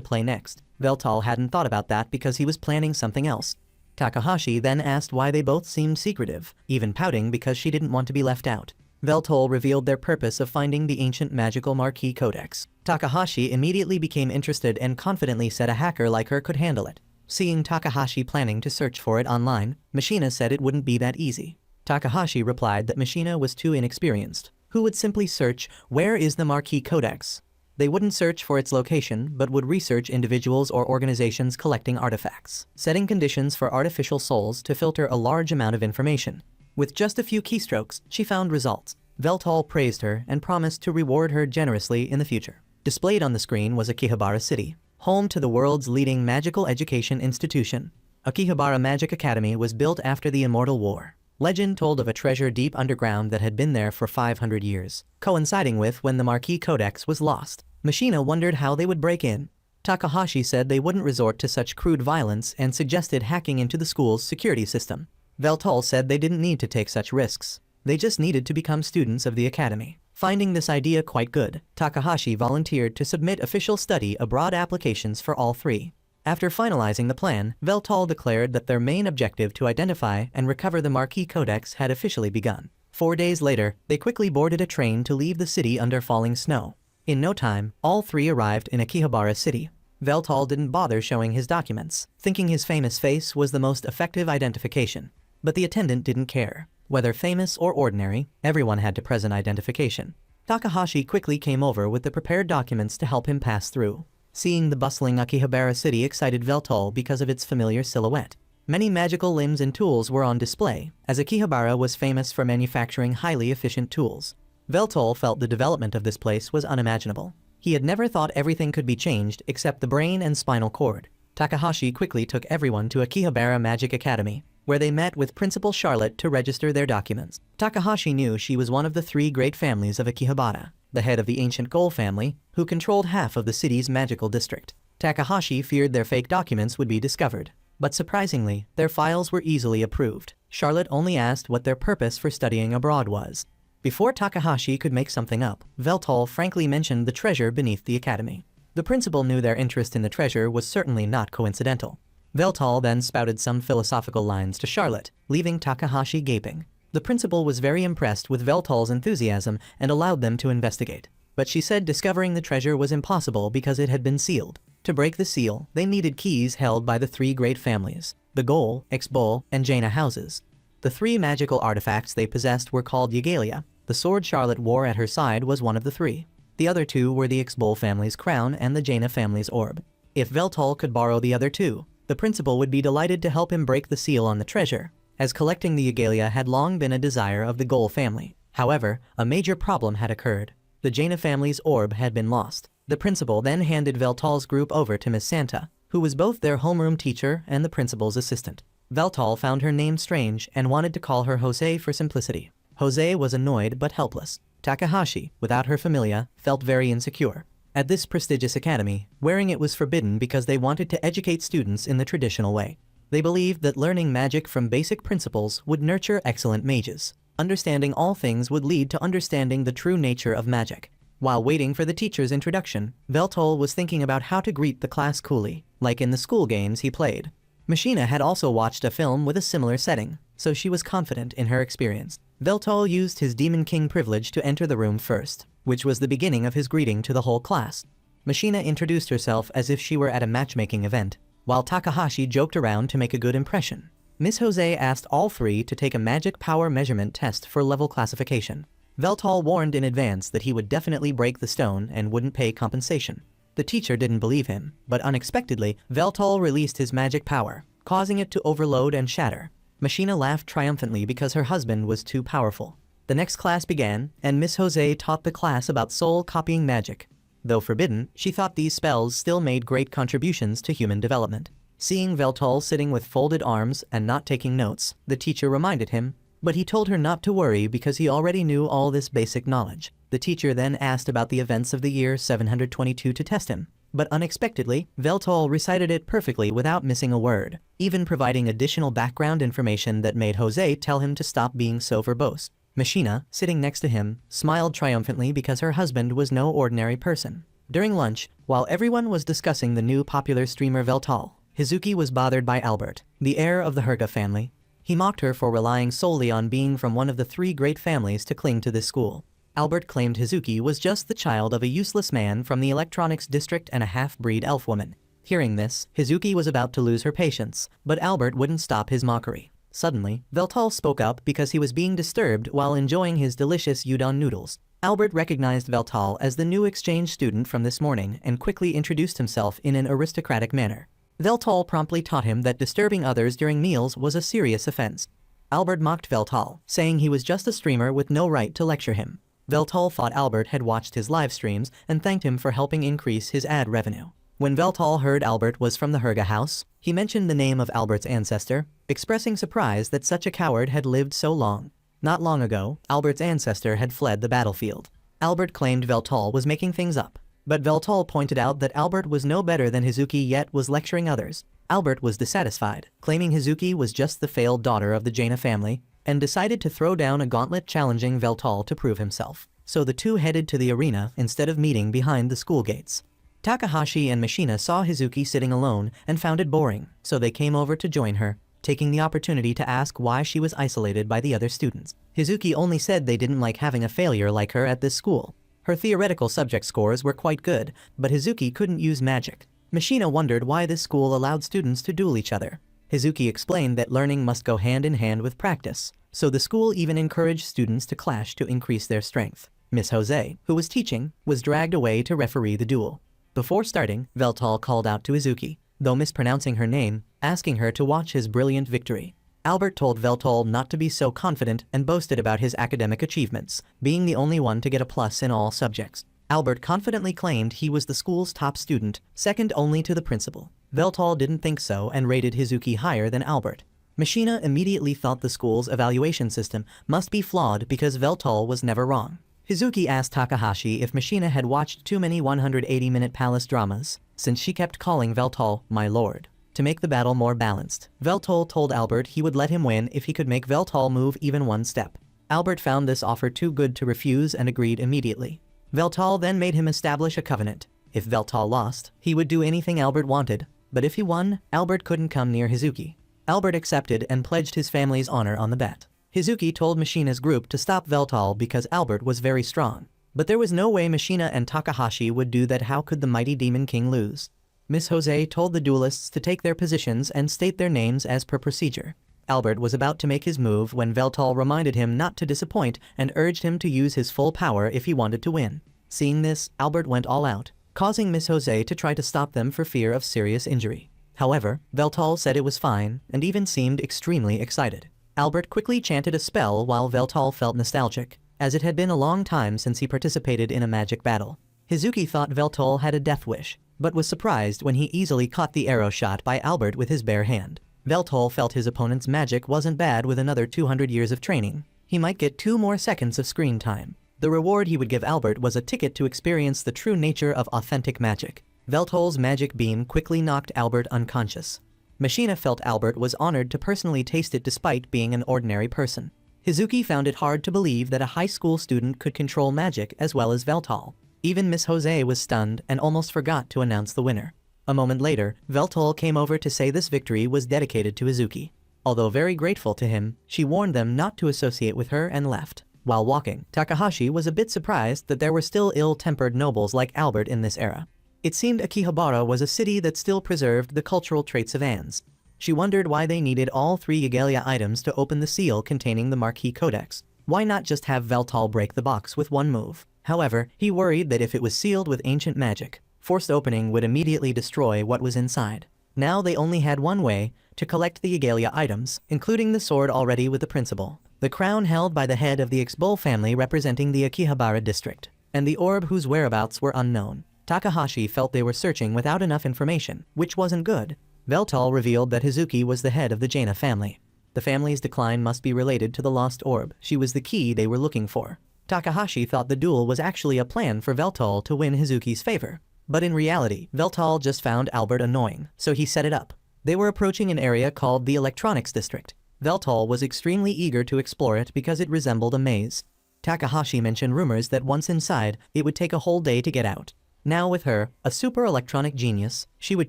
play next. Veltal hadn't thought about that because he was planning something else. Takahashi then asked why they both seemed secretive, even pouting because she didn't want to be left out. Veltal revealed their purpose of finding the ancient magical marquee codex. Takahashi immediately became interested and confidently said a hacker like her could handle it. Seeing Takahashi planning to search for it online, Machina said it wouldn't be that easy. Takahashi replied that Machina was too inexperienced, who would simply search, "Where is the marquee codex?" They wouldn't search for its location but would research individuals or organizations collecting artifacts, setting conditions for artificial souls to filter a large amount of information. With just a few keystrokes, she found results. Veltal praised her and promised to reward her generously in the future. Displayed on the screen was Akihabara City, home to the world's leading magical education institution. Akihabara Magic Academy was built after the Immortal War. Legend told of a treasure deep underground that had been there for 500 years, coinciding with when the Marquee Codex was lost. Machina wondered how they would break in. Takahashi said they wouldn't resort to such crude violence and suggested hacking into the school's security system. Veltal said they didn't need to take such risks. They just needed to become students of the academy. Finding this idea quite good, Takahashi volunteered to submit official study abroad applications for all three. After finalizing the plan, Veltal declared that their main objective to identify and recover the Marquee Codex had officially begun. 4 days later, they quickly boarded a train to leave the city under falling snow. In no time, all three arrived in Akihabara City. Veltal didn't bother showing his documents, thinking his famous face was the most effective identification. But the attendant didn't care. Whether famous or ordinary, everyone had to present identification. Takahashi quickly came over with the prepared documents to help him pass through. Seeing the bustling Akihabara city excited Veltal because of its familiar silhouette. Many magical limbs and tools were on display, as Akihabara was famous for manufacturing highly efficient tools. Veltal felt the development of this place was unimaginable. He had never thought everything could be changed except the brain and spinal cord. Takahashi quickly took everyone to Akihabara Magic Academy, where they met with Principal Charlotte to register their documents. Takahashi knew she was one of the three great families of Akihabara, the head of the ancient Goal family, who controlled half of the city's magical district. Takahashi feared their fake documents would be discovered, but surprisingly, their files were easily approved. Charlotte only asked what their purpose for studying abroad was. Before Takahashi could make something up, Veltal frankly mentioned the treasure beneath the academy. The principal knew their interest in the treasure was certainly not coincidental. Veltal then spouted some philosophical lines to Charlotte, leaving Takahashi gaping. The principal was very impressed with Veltal's enthusiasm and allowed them to investigate. But she said discovering the treasure was impossible because it had been sealed. To break the seal, they needed keys held by the three great families, the Goal, Exbol, and Jaina houses. The three magical artifacts they possessed were called Yelia. The sword Charlotte wore at her side was one of the three. The other two were the Exbol family's crown and the Jaina family's orb. If Veltal could borrow the other two, the principal would be delighted to help him break the seal on the treasure, as collecting the Yelia had long been a desire of the Goal family. However, a major problem had occurred. The Jaina family's orb had been lost. The principal then handed Veltal's group over to Miss Santa, who was both their homeroom teacher and the principal's assistant. Veltal found her name strange and wanted to call her Jose for simplicity. Jose was annoyed but helpless. Takahashi, without her familia, felt very insecure. At this prestigious academy, wearing it was forbidden because they wanted to educate students in the traditional way. They believed that learning magic from basic principles would nurture excellent mages. Understanding all things would lead to understanding the true nature of magic. While waiting for the teacher's introduction, Veltal was thinking about how to greet the class coolly, like in the school games he played. Machina had also watched a film with a similar setting, so she was confident in her experience. Veltal used his Demon King privilege to enter the room first, which was the beginning of his greeting to the whole class. Machina introduced herself as if she were at a matchmaking event, while Takahashi joked around to make a good impression. Miss Jose asked all three to take a magic power measurement test for level classification. Veltal warned in advance that he would definitely break the stone and wouldn't pay compensation. The teacher didn't believe him, but unexpectedly, Veltal released his magic power, causing it to overload and shatter. Machina laughed triumphantly because her husband was too powerful. The next class began, and Miss Jose taught the class about soul-copying magic. Though forbidden, she thought these spells still made great contributions to human development. Seeing Veltal sitting with folded arms and not taking notes, the teacher reminded him, but he told her not to worry because he already knew all this basic knowledge. The teacher then asked about the events of the year 722 to test him. But unexpectedly, Veltol recited it perfectly without missing a word, even providing additional background information that made Jose tell him to stop being so verbose. Machina, sitting next to him, smiled triumphantly because her husband was no ordinary person. During lunch, while everyone was discussing the new popular streamer Veltol, Hizuki was bothered by Albert, the heir of the Herga family. He mocked her for relying solely on being from one of the 3 great families to cling to this school. Albert claimed Hizuki was just the child of a useless man from the electronics district and a half-breed elf woman. Hearing this, Hizuki was about to lose her patience, but Albert wouldn't stop his mockery. Suddenly, Veltol spoke up because he was being disturbed while enjoying his delicious udon noodles. Albert recognized Veltol as the new exchange student from this morning and quickly introduced himself in an aristocratic manner. Veltol promptly taught him that disturbing others during meals was a serious offense. Albert mocked Veltol, saying he was just a streamer with no right to lecture him. Veltol thought Albert had watched his live streams and thanked him for helping increase his ad revenue. When Veltol heard Albert was from the Herga house, he mentioned the name of Albert's ancestor, expressing surprise that such a coward had lived so long. Not long ago, Albert's ancestor had fled the battlefield. Albert claimed Veltol was making things up, but Veltol pointed out that Albert was no better than Hizuki yet was lecturing others. Albert was dissatisfied, claiming Hizuki was just the failed daughter of the Jaina family, and decided to throw down a gauntlet challenging Veltol to prove himself. So the two headed to the arena instead of meeting behind the school gates. Takahashi and Machina saw Hizuki sitting alone and found it boring, so they came over to join her, taking the opportunity to ask why she was isolated by the other students. Hizuki only said they didn't like having a failure like her at this school. Her theoretical subject scores were quite good, but Hizuki couldn't use magic. Machina wondered why this school allowed students to duel each other. Hizuki explained that learning must go hand in hand with practice, so the school even encouraged students to clash to increase their strength. Miss Jose, who was teaching, was dragged away to referee the duel. Before starting, Veltol called out to Hizuki, though mispronouncing her name, asking her to watch his brilliant victory. Albert told Veltol not to be so confident and boasted about his academic achievements, being the only one to get a plus in all subjects. Albert confidently claimed he was the school's top student, second only to the principal. Veltol didn't think so and rated Hizuki higher than Albert. Machina immediately thought the school's evaluation system must be flawed because Veltol was never wrong. Hizuki asked Takahashi if Machina had watched too many 180-minute palace dramas, since she kept calling Veltol "my lord." To make the battle more balanced, Veltol told Albert he would let him win if he could make Veltol move even one step. Albert found this offer too good to refuse and agreed immediately. Veltol then made him establish a covenant. If Veltol lost, he would do anything Albert wanted, but if he won, Albert couldn't come near Hizuki. Albert accepted and pledged his family's honor on the bet. Hizuki told Machina's group to stop Veltol because Albert was very strong. But there was no way Machina and Takahashi would do that. How could the mighty Demon King lose? Miss Jose told the duelists to take their positions and state their names as per procedure. Albert was about to make his move when Veltol reminded him not to disappoint and urged him to use his full power if he wanted to win. Seeing this, Albert went all out, causing Miss Jose to try to stop them for fear of serious injury. However, Veltol said it was fine and even seemed extremely excited. Albert quickly chanted a spell while Veltol felt nostalgic, as it had been a long time since he participated in a magic battle. Hizuki thought Veltol had a death wish, but was surprised when he easily caught the arrow shot by Albert with his bare hand. Veltol felt his opponent's magic wasn't bad. With another 200 years of training, he might get 2 more seconds of screen time. The reward he would give Albert was a ticket to experience the true nature of authentic magic. Veltol's magic beam quickly knocked Albert unconscious. Machina felt Albert was honored to personally taste it despite being an ordinary person. Hizuki found it hard to believe that a high school student could control magic as well as Veltol. Even Miss Jose was stunned and almost forgot to announce the winner. A moment later, Veltol came over to say this victory was dedicated to Hizuki. Although very grateful to him, she warned them not to associate with her and left. While walking, Takahashi was a bit surprised that there were still ill-tempered nobles like Albert in this era. It seemed Akihabara was a city that still preserved the cultural traits of Anne's. She wondered why they needed all 3 Yelia items to open the seal containing the Marquis Codex. Why not just have Veltol break the box with one move? However, he worried that if it was sealed with ancient magic, forced opening would immediately destroy what was inside. Now they only had one way to collect the Yelia items, including the sword already with the principal, the crown held by the head of the X-Bull family representing the Akihabara district, and the orb whose whereabouts were unknown. Takahashi felt they were searching without enough information, which wasn't good. Veltol revealed that Hizuki was the head of the Jaina family. The family's decline must be related to the lost orb. She was the key they were looking for. Takahashi thought the duel was actually a plan for Veltol to win Hizuki's favor. But in reality, Veltal just found Albert annoying, so he set it up. They were approaching an area called the Electronics District. Veltal was extremely eager to explore it because it resembled a maze. Takahashi mentioned rumors that once inside, it would take a whole day to get out. Now with her, a super electronic genius, she would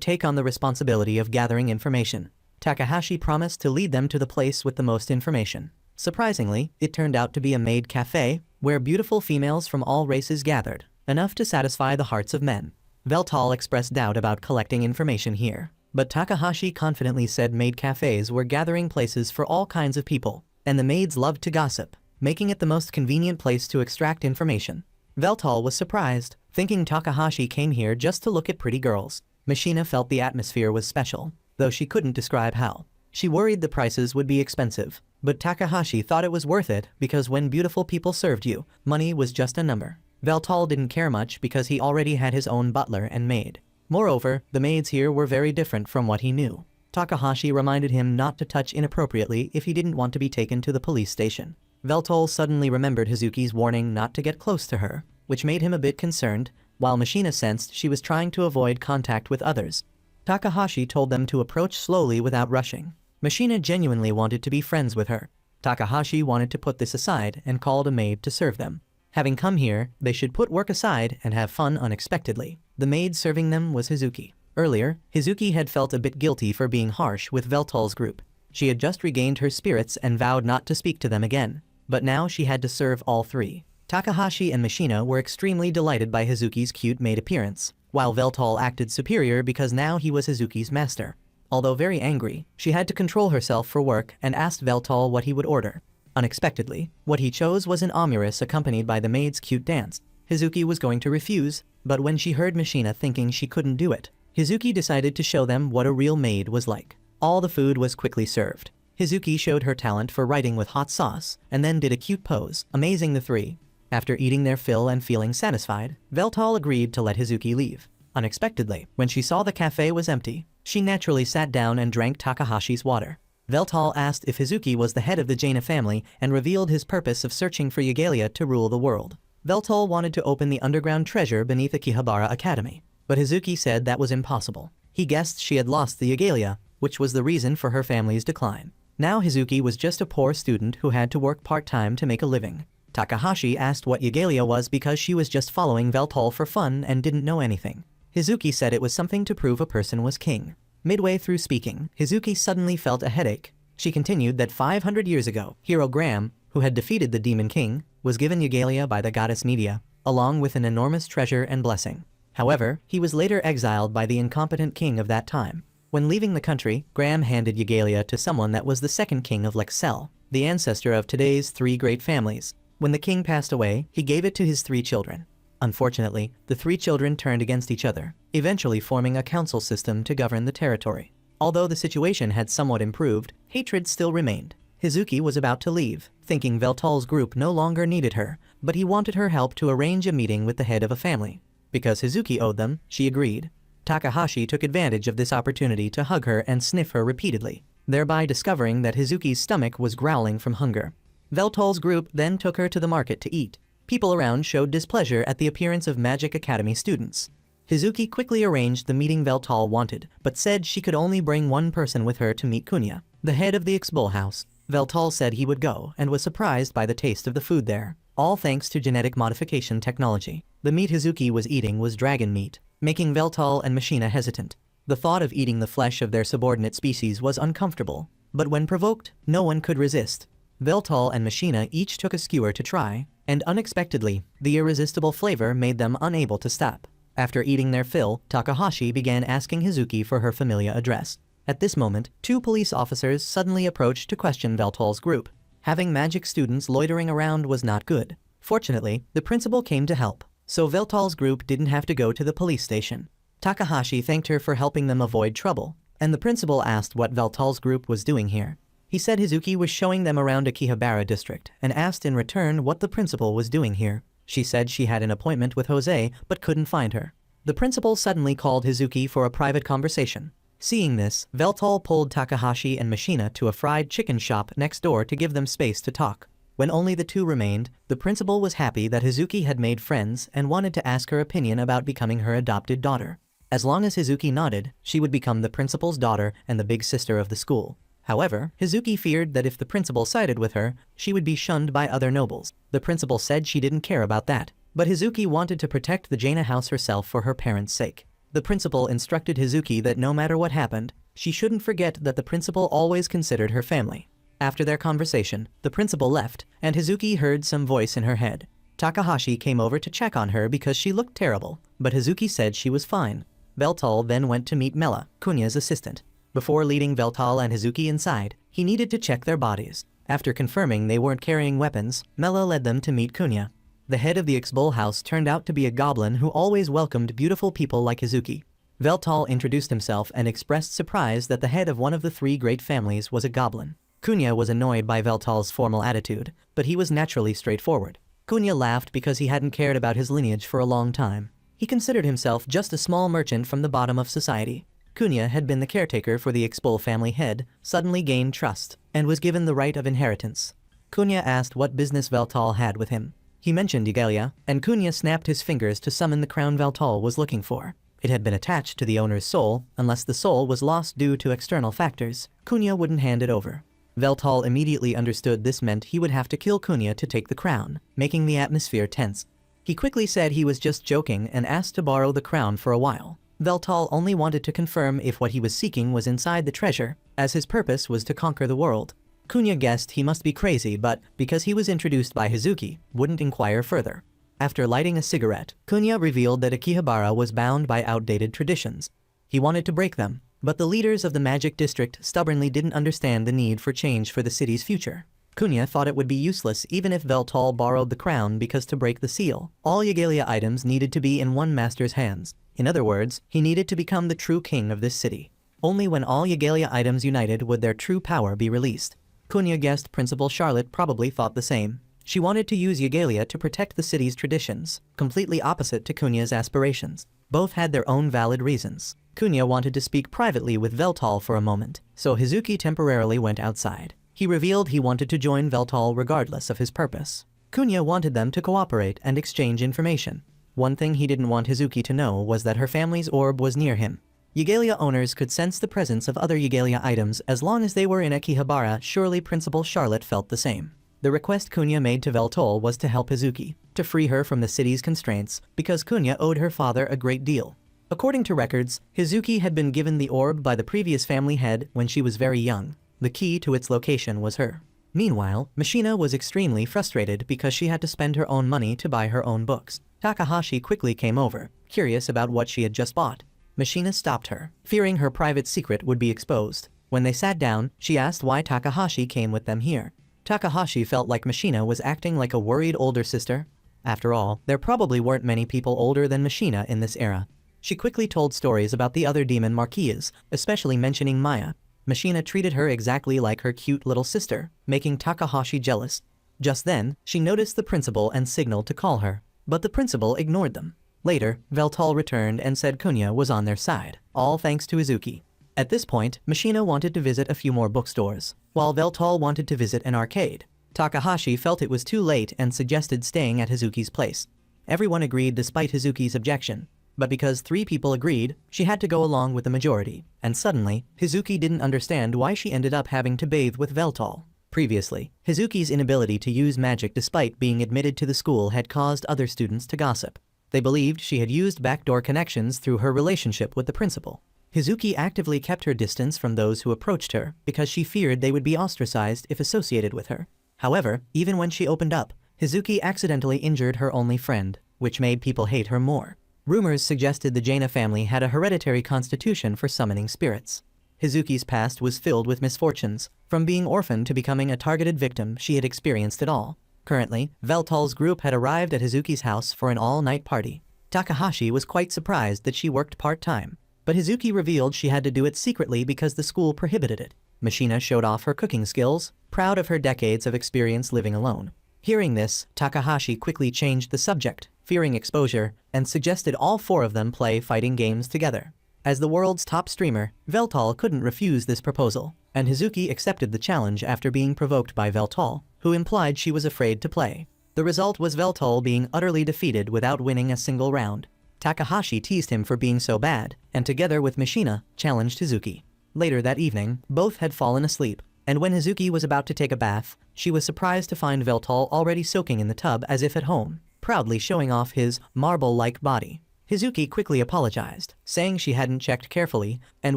take on the responsibility of gathering information. Takahashi promised to lead them to the place with the most information. Surprisingly, it turned out to be a maid cafe, where beautiful females from all races gathered, enough to satisfy the hearts of men. Veltal expressed doubt about collecting information here, but Takahashi confidently said maid cafes were gathering places for all kinds of people, and the maids loved to gossip, making it the most convenient place to extract information. Veltal was surprised, thinking Takahashi came here just to look at pretty girls. Machina felt the atmosphere was special, though she couldn't describe how. She worried the prices would be expensive, but Takahashi thought it was worth it because when beautiful people served you, money was just a number. Veltal didn't care much because he already had his own butler and maid. Moreover, the maids here were very different from what he knew. Takahashi reminded him not to touch inappropriately if he didn't want to be taken to the police station. Veltal suddenly remembered Hizuki's warning not to get close to her, which made him a bit concerned, while Machina sensed she was trying to avoid contact with others. Takahashi told them to approach slowly without rushing. Machina genuinely wanted to be friends with her. Takahashi wanted to put this aside and called a maid to serve them. Having come here, they should put work aside and have fun unexpectedly. The maid serving them was Hizuki. Earlier, Hizuki had felt a bit guilty for being harsh with Veltal's group. She had just regained her spirits and vowed not to speak to them again. But now she had to serve all three. Takahashi and Machina were extremely delighted by Hizuki's cute maid appearance, while Veltal acted superior because now he was Hizuki's master. Although very angry, she had to control herself for work and asked Veltal what he would order. Unexpectedly, what he chose was an amurus accompanied by the maid's cute dance. Hizuki was going to refuse, but when she heard Machina thinking she couldn't do it, Hizuki decided to show them what a real maid was like. All the food was quickly served. Hizuki showed her talent for writing with hot sauce, and then did a cute pose, amazing the three. After eating their fill and feeling satisfied, Veltal agreed to let Hizuki leave. Unexpectedly, when she saw the cafe was empty, she naturally sat down and drank Takahashi's water. Veltal asked if Hizuki was the head of the Jaina family and revealed his purpose of searching for Yelia to rule the world. Veltal wanted to open the underground treasure beneath Akihabara Academy, but Hizuki said that was impossible. He guessed she had lost the Yelia, which was the reason for her family's decline. Now Hizuki was just a poor student who had to work part-time to make a living. Takahashi asked what Yelia was because she was just following Veltal for fun and didn't know anything. Hizuki said it was something to prove a person was king. Midway through speaking, Hizuki suddenly felt a headache. She continued that 500 years ago, Hero Graham, who had defeated the Demon King, was given Yelia by the goddess Media, along with an enormous treasure and blessing. However, he was later exiled by the incompetent king of that time. When leaving the country, Graham handed Yelia to someone that was the second king of Lexel, the ancestor of today's three great families. When the king passed away, he gave it to his three children. Unfortunately, the three children turned against each other, eventually forming a council system to govern the territory. Although the situation had somewhat improved, hatred still remained. Hizuki was about to leave, thinking Veltal's group no longer needed her, but he wanted her help to arrange a meeting with the head of a family. Because Hizuki owed them, she agreed. Takahashi took advantage of this opportunity to hug her and sniff her repeatedly, thereby discovering that Hizuki's stomach was growling from hunger. Veltal's group then took her to the market to eat. People around showed displeasure at the appearance of Magic Academy students. Hizuki quickly arranged the meeting Veltal wanted, but said she could only bring one person with her to meet Kunya, the head of the Exbol house. Veltal said he would go and was surprised by the taste of the food there, all thanks to genetic modification technology. The meat Hizuki was eating was dragon meat, making Veltal and Machina hesitant. The thought of eating the flesh of their subordinate species was uncomfortable, but when provoked, no one could resist. Veltal and Machina each took a skewer to try, and unexpectedly, the irresistible flavor made them unable to stop. After eating their fill, Takahashi began asking Hizuki for her familia address. At this moment, two police officers suddenly approached to question Veltal's group. Having magic students loitering around was not good. Fortunately, the principal came to help, so Veltal's group didn't have to go to the police station. Takahashi thanked her for helping them avoid trouble, and the principal asked what Veltal's group was doing here. He said Hizuki was showing them around Akihabara district and asked in return what the principal was doing here. She said she had an appointment with Jose but couldn't find her. The principal suddenly called Hizuki for a private conversation. Seeing this, Veltal pulled Takahashi and Machina to a fried chicken shop next door to give them space to talk. When only the two remained, the principal was happy that Hizuki had made friends and wanted to ask her opinion about becoming her adopted daughter. As long as Hizuki nodded, she would become the principal's daughter and the big sister of the school. However, Hizuki feared that if the principal sided with her, she would be shunned by other nobles. The principal said she didn't care about that, but Hizuki wanted to protect the Jaina house herself for her parents' sake. The principal instructed Hizuki that no matter what happened, she shouldn't forget that the principal always considered her family. After their conversation, the principal left, and Hizuki heard some voice in her head. Takahashi came over to check on her because she looked terrible, but Hizuki said she was fine. Veltal then went to meet Mela, Kunya's assistant. Before leading Veltal and Hizuki inside, he needed to check their bodies. After confirming they weren't carrying weapons, Mela led them to meet Kunya. The head of the Xbol house turned out to be a goblin who always welcomed beautiful people like Hizuki. Veltal introduced himself and expressed surprise that the head of one of the three great families was a goblin. Kunya was annoyed by Veltal's formal attitude, but he was naturally straightforward. Kunya laughed because he hadn't cared about his lineage for a long time. He considered himself just a small merchant from the bottom of society. Kunya had been the caretaker for the Xbol family head, suddenly gained trust, and was given the right of inheritance. Kunya asked what business Veltal had with him. He mentioned Yelia, and Kunya snapped his fingers to summon the crown Veltal was looking for. It had been attached to the owner's soul. Unless the soul was lost due to external factors, Kunya wouldn't hand it over. Veltal immediately understood this meant he would have to kill Kunya to take the crown, making the atmosphere tense. He quickly said he was just joking and asked to borrow the crown for a while. Veltal only wanted to confirm if what he was seeking was inside the treasure, as his purpose was to conquer the world. Kunya guessed he must be crazy, but, because he was introduced by Hizuki, wouldn't inquire further. After lighting a cigarette, Kunya revealed that Akihabara was bound by outdated traditions. He wanted to break them, but the leaders of the magic district stubbornly didn't understand the need for change for the city's future. Kunya thought it would be useless even if Veltal borrowed the crown because to break the seal, all Yelia items needed to be in one master's hands. In other words, he needed to become the true king of this city. Only when all Yelia items united would their true power be released. Kunya guessed Principal Charlotte probably thought the same. She wanted to use Yelia to protect the city's traditions, completely opposite to Kunya's aspirations. Both had their own valid reasons. Kunya wanted to speak privately with Veltal for a moment, so Hizuki temporarily went outside. He revealed he wanted to join Veltal regardless of his purpose. Kunya wanted them to cooperate and exchange information. One thing he didn't want Hizuki to know was that her family's orb was near him. Yelia owners could sense the presence of other Yelia items as long as they were in Akihabara. Surely Principal Charlotte felt the same. The request Kunya made to Veltal was to help Hizuki, to free her from the city's constraints, because Kunya owed her father a great deal. According to records, Hizuki had been given the orb by the previous family head when she was very young. The key to its location was her. Meanwhile, Machina was extremely frustrated because she had to spend her own money to buy her own books. Takahashi quickly came over, curious about what she had just bought. Machina stopped her, fearing her private secret would be exposed. When they sat down, she asked why Takahashi came with them here. Takahashi felt like Machina was acting like a worried older sister. After all, there probably weren't many people older than Machina in this era. She quickly told stories about the other demon marquises, especially mentioning Maya. Machina treated her exactly like her cute little sister, making Takahashi jealous. Just then, she noticed the principal and signaled to call her, but the principal ignored them. Later, Veltal returned and said Kunya was on their side, all thanks to Hizuki. At this point, Machina wanted to visit a few more bookstores, while Veltal wanted to visit an arcade. Takahashi felt it was too late and suggested staying at Hizuki's place. Everyone agreed despite Hizuki's objection, but because 3 people agreed, she had to go along with the majority, and suddenly, Hizuki didn't understand why she ended up having to bathe with Veltal. Previously, Hizuki's inability to use magic despite being admitted to the school had caused other students to gossip. They believed she had used backdoor connections through her relationship with the principal. Hizuki actively kept her distance from those who approached her because she feared they would be ostracized if associated with her. However, even when she opened up, Hizuki accidentally injured her only friend, which made people hate her more. Rumors suggested the Jaina family had a hereditary constitution for summoning spirits. Hizuki's past was filled with misfortunes. From being orphaned to becoming a targeted victim, she had experienced it all. Currently, Veltal's group had arrived at Hizuki's house for an all-night party. Takahashi was quite surprised that she worked part-time, but Hizuki revealed she had to do it secretly because the school prohibited it. Machina showed off her cooking skills, proud of her decades of experience living alone. Hearing this, Takahashi quickly changed the subject, fearing exposure, and suggested all 4 of them play fighting games together. As the world's top streamer, Veltal couldn't refuse this proposal, and Hizuki accepted the challenge after being provoked by Veltal, who implied she was afraid to play. The result was Veltol being utterly defeated without winning a single round. Takahashi teased him for being so bad, and together with Machina, challenged Hizuki. Later that evening, both had fallen asleep, and when Hizuki was about to take a bath, she was surprised to find Veltol already soaking in the tub as if at home, proudly showing off his marble-like body. Hizuki quickly apologized, saying she hadn't checked carefully, and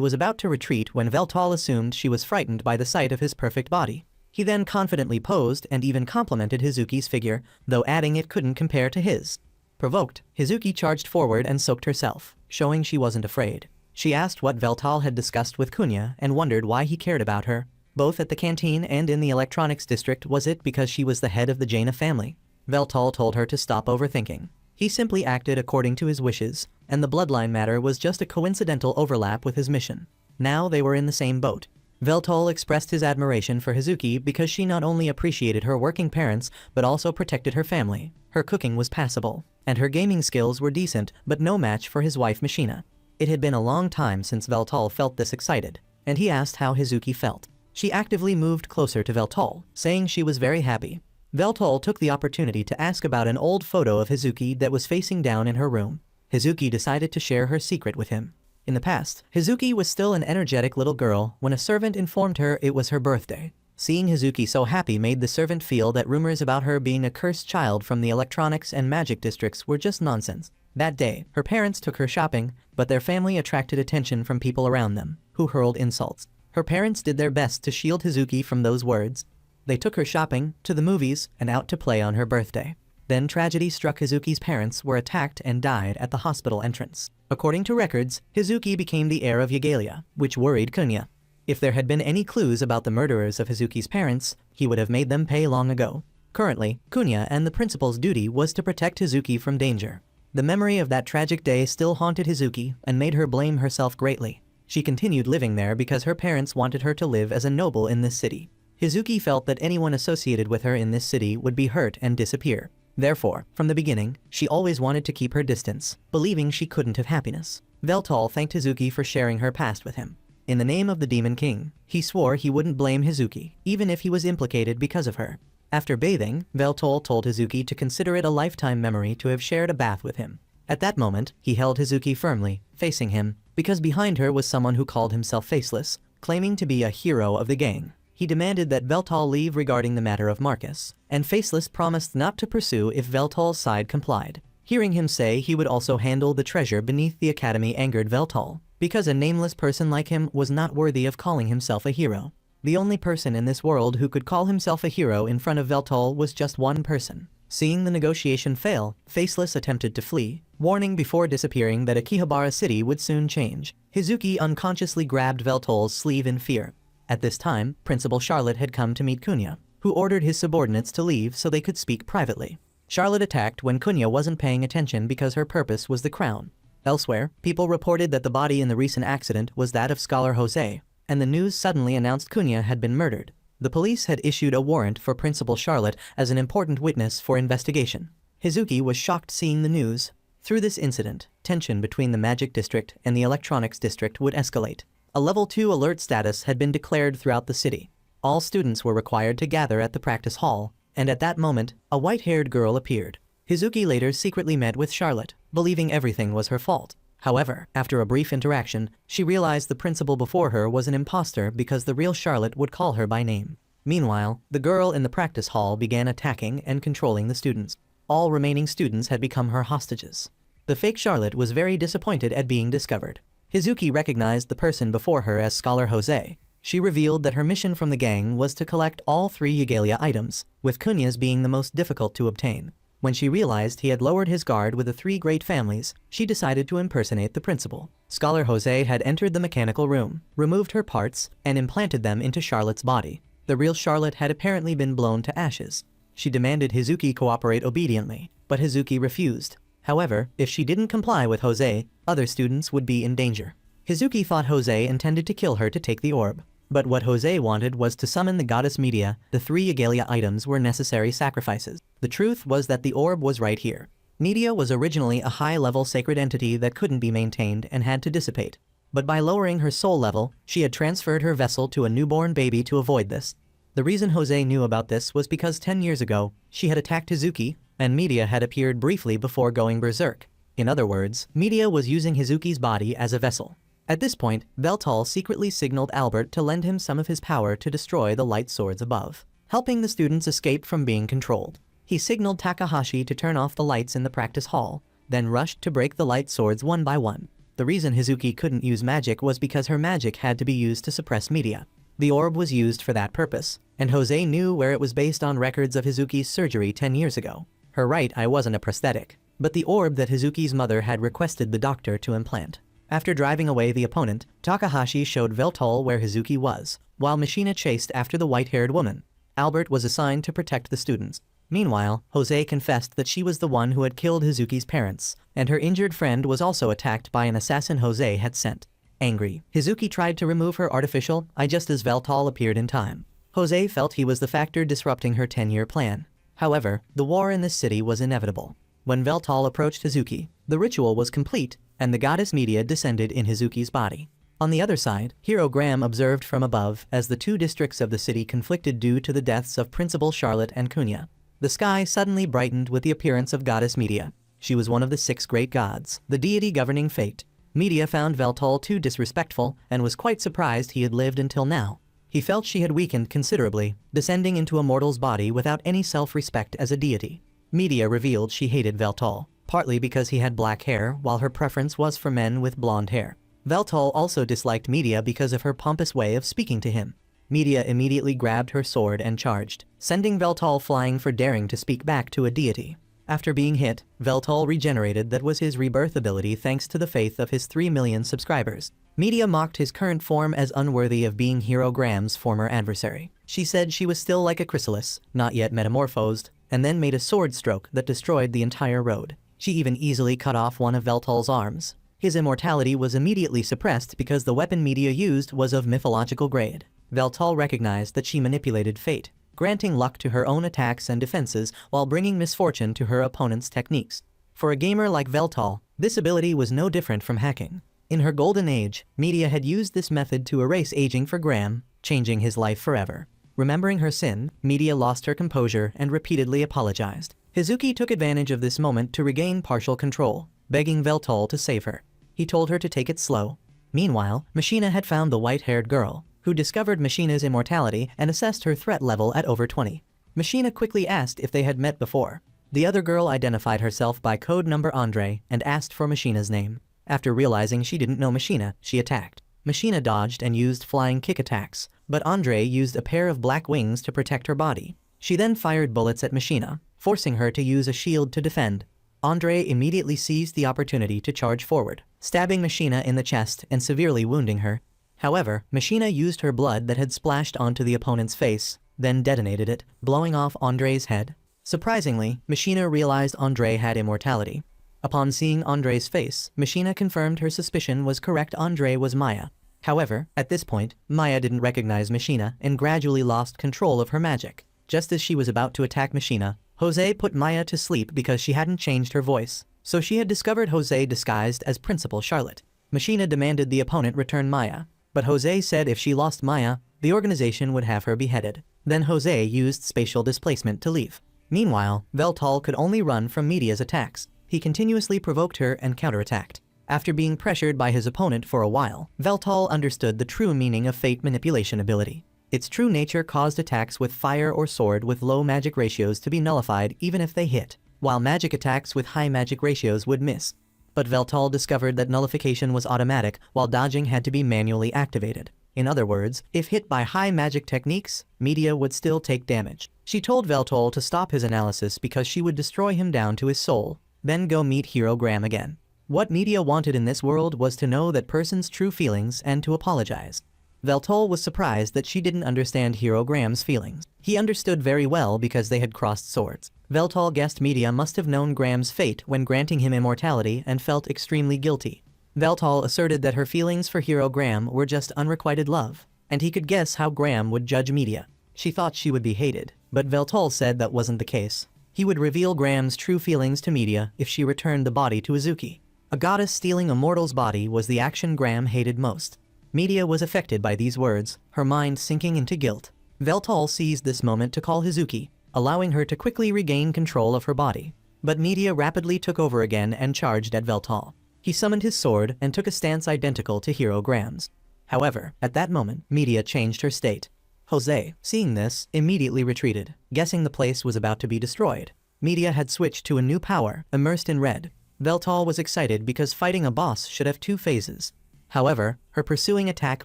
was about to retreat when Veltol assumed she was frightened by the sight of his perfect body. He then confidently posed and even complimented Hizuki's figure, though adding it couldn't compare to his. Provoked, Hizuki charged forward and soaked herself, showing she wasn't afraid. She asked what Veltol had discussed with Kunya and wondered why he cared about her. Both at the canteen and in the electronics district. Was it because she was the head of the Jaina family? Veltol told her to stop overthinking. He simply acted according to his wishes, and the bloodline matter was just a coincidental overlap with his mission. Now they were in the same boat. Veltol expressed his admiration for Hizuki because she not only appreciated her working parents but also protected her family. Her cooking was passable, and her gaming skills were decent but no match for his wife Machina. It had been a long time since Veltol felt this excited, and he asked how Hizuki felt. She actively moved closer to Veltol, saying she was very happy. Veltol took the opportunity to ask about an old photo of Hizuki that was facing down in her room. Hizuki decided to share her secret with him. In the past, Hizuki was still an energetic little girl when a servant informed her it was her birthday. Seeing Hizuki so happy made the servant feel that rumors about her being a cursed child from the electronics and magic districts were just nonsense. That day, her parents took her shopping, but their family attracted attention from people around them, who hurled insults. Her parents did their best to shield Hizuki from those words. They took her shopping, to the movies, and out to play on her birthday. Then tragedy struck. Hizuki's parents were attacked and died at the hospital entrance. According to records, Hizuki became the heir of Yelia, which worried Kunya. If there had been any clues about the murderers of Hizuki's parents, he would have made them pay long ago. Currently, Kunya and the principal's duty was to protect Hizuki from danger. The memory of that tragic day still haunted Hizuki and made her blame herself greatly. She continued living there because her parents wanted her to live as a noble in this city. Hizuki felt that anyone associated with her in this city would be hurt and disappear. Therefore, from the beginning, she always wanted to keep her distance, believing she couldn't have happiness. Veltol thanked Hizuki for sharing her past with him. In the name of the Demon King, he swore he wouldn't blame Hizuki, even if he was implicated because of her. After bathing, Veltol told Hizuki to consider it a lifetime memory to have shared a bath with him. At that moment, he held Hizuki firmly, facing him, because behind her was someone who called himself Faceless, claiming to be a hero of the gang. He demanded that Veltol leave regarding the matter of Marcus, and Faceless promised not to pursue if Veltol's side complied. Hearing him say he would also handle the treasure beneath the academy angered Veltol, because a nameless person like him was not worthy of calling himself a hero. The only person in this world who could call himself a hero in front of Veltol was just one person. Seeing the negotiation fail, Faceless attempted to flee, warning before disappearing that Akihabara City would soon change. Hizuki unconsciously grabbed Veltol's sleeve in fear. At this time, Principal Charlotte had come to meet Kunya, who ordered his subordinates to leave so they could speak privately. Charlotte attacked when Kunya wasn't paying attention because her purpose was the crown. Elsewhere, people reported that the body in the recent accident was that of Scholar Jose, and the news suddenly announced Kunya had been murdered. The police had issued a warrant for Principal Charlotte as an important witness for investigation. Hizuki was shocked seeing the news. Through this incident, tension between the Magic District and the Electronics District would escalate. A Level 2 alert status had been declared throughout the city. All students were required to gather at the practice hall, and at that moment, a white-haired girl appeared. Hizuki later secretly met with Charlotte, believing everything was her fault. However, after a brief interaction, she realized the principal before her was an imposter because the real Charlotte would call her by name. Meanwhile, the girl in the practice hall began attacking and controlling the students. All remaining students had become her hostages. The fake Charlotte was very disappointed at being discovered. Hizuki recognized the person before her as Scholar Jose. She revealed that her mission from the gang was to collect all 3 Yelia items, with Kunya's being the most difficult to obtain. When she realized he had lowered his guard with the 3 great families, she decided to impersonate the principal. Scholar Jose had entered the mechanical room, removed her parts, and implanted them into Charlotte's body. The real Charlotte had apparently been blown to ashes. She demanded Hizuki cooperate obediently, but Hizuki refused. However, if she didn't comply with Jose, other students would be in danger. Hizuki thought Jose intended to kill her to take the orb. But what Jose wanted was to summon the goddess Media. The 3 Yelia items were necessary sacrifices. The truth was that the orb was right here. Media was originally a high-level sacred entity that couldn't be maintained and had to dissipate. But by lowering her soul level, she had transferred her vessel to a newborn baby to avoid this. The reason Jose knew about this was because 10 years ago, she had attacked Hizuki, and Media had appeared briefly before going berserk. In other words, Media was using Hizuki's body as a vessel. At this point, Veltal secretly signaled Albert to lend him some of his power to destroy the light swords above, helping the students escape from being controlled. He signaled Takahashi to turn off the lights in the practice hall, then rushed to break the light swords one by one. The reason Hizuki couldn't use magic was because her magic had to be used to suppress Media. The orb was used for that purpose, and Jose knew where it was based on records of Hizuki's surgery 10 years ago. Her right eye wasn't a prosthetic, but the orb that Hizuki's mother had requested the doctor to implant. After driving away the opponent, Takahashi showed Veltal where Hizuki was, while Machina chased after the white-haired woman. Albert was assigned to protect the students. Meanwhile, Jose confessed that she was the one who had killed Hizuki's parents, and her injured friend was also attacked by an assassin Jose had sent. Angry, Hizuki tried to remove her artificial eye just as Veltal appeared in time. Jose felt he was the factor disrupting her 10-year plan. However, the war in this city was inevitable. When Veltal approached Hizuki, the ritual was complete, and the goddess Media descended in Hizuki's body. On the other side, Hero Graham observed from above as the two districts of the city conflicted due to the deaths of Principal Charlotte and Kunya. The sky suddenly brightened with the appearance of goddess Media. She was one of the 6 great gods, the deity governing fate. Media found Veltal too disrespectful and was quite surprised he had lived until now. He felt she had weakened considerably, descending into a mortal's body without any self-respect as a deity. Media revealed she hated Veltal, partly because he had black hair while her preference was for men with blonde hair. Veltal also disliked Media because of her pompous way of speaking to him. Media immediately grabbed her sword and charged, sending Veltal flying for daring to speak back to a deity. After being hit, Veltal regenerated. That was his rebirth ability thanks to the faith of his 3 million subscribers. Media mocked his current form as unworthy of being Hero Graham's former adversary. She said she was still like a chrysalis, not yet metamorphosed, and then made a sword stroke that destroyed the entire road. She even easily cut off one of Veltal's arms. His immortality was immediately suppressed because the weapon Media used was of mythological grade. Veltal recognized that she manipulated fate, granting luck to her own attacks and defenses while bringing misfortune to her opponent's techniques. For a gamer like Veltal, this ability was no different from hacking. In her golden age, Media had used this method to erase aging for Graham, changing his life forever. Remembering her sin, Media lost her composure and repeatedly apologized. Hizuki took advantage of this moment to regain partial control, begging Veltal to save her. He told her to take it slow. Meanwhile, Machina had found the white-haired girl, who discovered Machina's immortality and assessed her threat level at over 20. Machina quickly asked if they had met before. The other girl identified herself by code number Andre and asked for Machina's name. After realizing she didn't know Machina, she attacked. Machina dodged and used flying kick attacks, but Andre used a pair of black wings to protect her body. She then fired bullets at Machina, forcing her to use a shield to defend. Andre immediately seized the opportunity to charge forward, stabbing Machina in the chest and severely wounding her. However, Machina used her blood that had splashed onto the opponent's face, then detonated it, blowing off Andre's head. Surprisingly, Machina realized Andre had immortality. Upon seeing Andre's face, Machina confirmed her suspicion was correct. Andre was Maya. However, at this point, Maya didn't recognize Machina and gradually lost control of her magic. Just as she was about to attack Machina, Jose put Maya to sleep because she hadn't changed her voice, so she had discovered Jose disguised as Principal Charlotte. Machina demanded the opponent return Maya, but Jose said if she lost Maya, the organization would have her beheaded. Then Jose used spatial displacement to leave. Meanwhile, Veltal could only run from Media's attacks. He continuously provoked her and counterattacked. After being pressured by his opponent for a while, Veltal understood the true meaning of fate manipulation ability. Its true nature caused attacks with fire or sword with low magic ratios to be nullified even if they hit, while magic attacks with high magic ratios would miss. But Veltal discovered that nullification was automatic while dodging had to be manually activated. In other words, if hit by high magic techniques, Media would still take damage. She told Veltal to stop his analysis because she would destroy him down to his soul, then go meet Hero Graham again. What Media wanted in this world was to know that person's true feelings and to apologize. Veltal was surprised that she didn't understand Hero Graham's feelings. He understood very well because they had crossed swords. Veltal guessed Media must have known Graham's fate when granting him immortality and felt extremely guilty. Veltal asserted that her feelings for Hero Graham were just unrequited love, and he could guess how Graham would judge Media. She thought she would be hated, but Veltal said that wasn't the case. He would reveal Graham's true feelings to Media if she returned the body to Hizuki. A goddess stealing a mortal's body was the action Graham hated most. Media was affected by these words, her mind sinking into guilt. Veltal seized this moment to call Hizuki, allowing her to quickly regain control of her body. But Media rapidly took over again and charged at Veltal. He summoned his sword and took a stance identical to Hero Graham's. However, at that moment, Media changed her state. Jose, seeing this, immediately retreated, guessing the place was about to be destroyed. Media had switched to a new power, immersed in red. Veltal was excited because fighting a boss should have 2 phases. However, her pursuing attack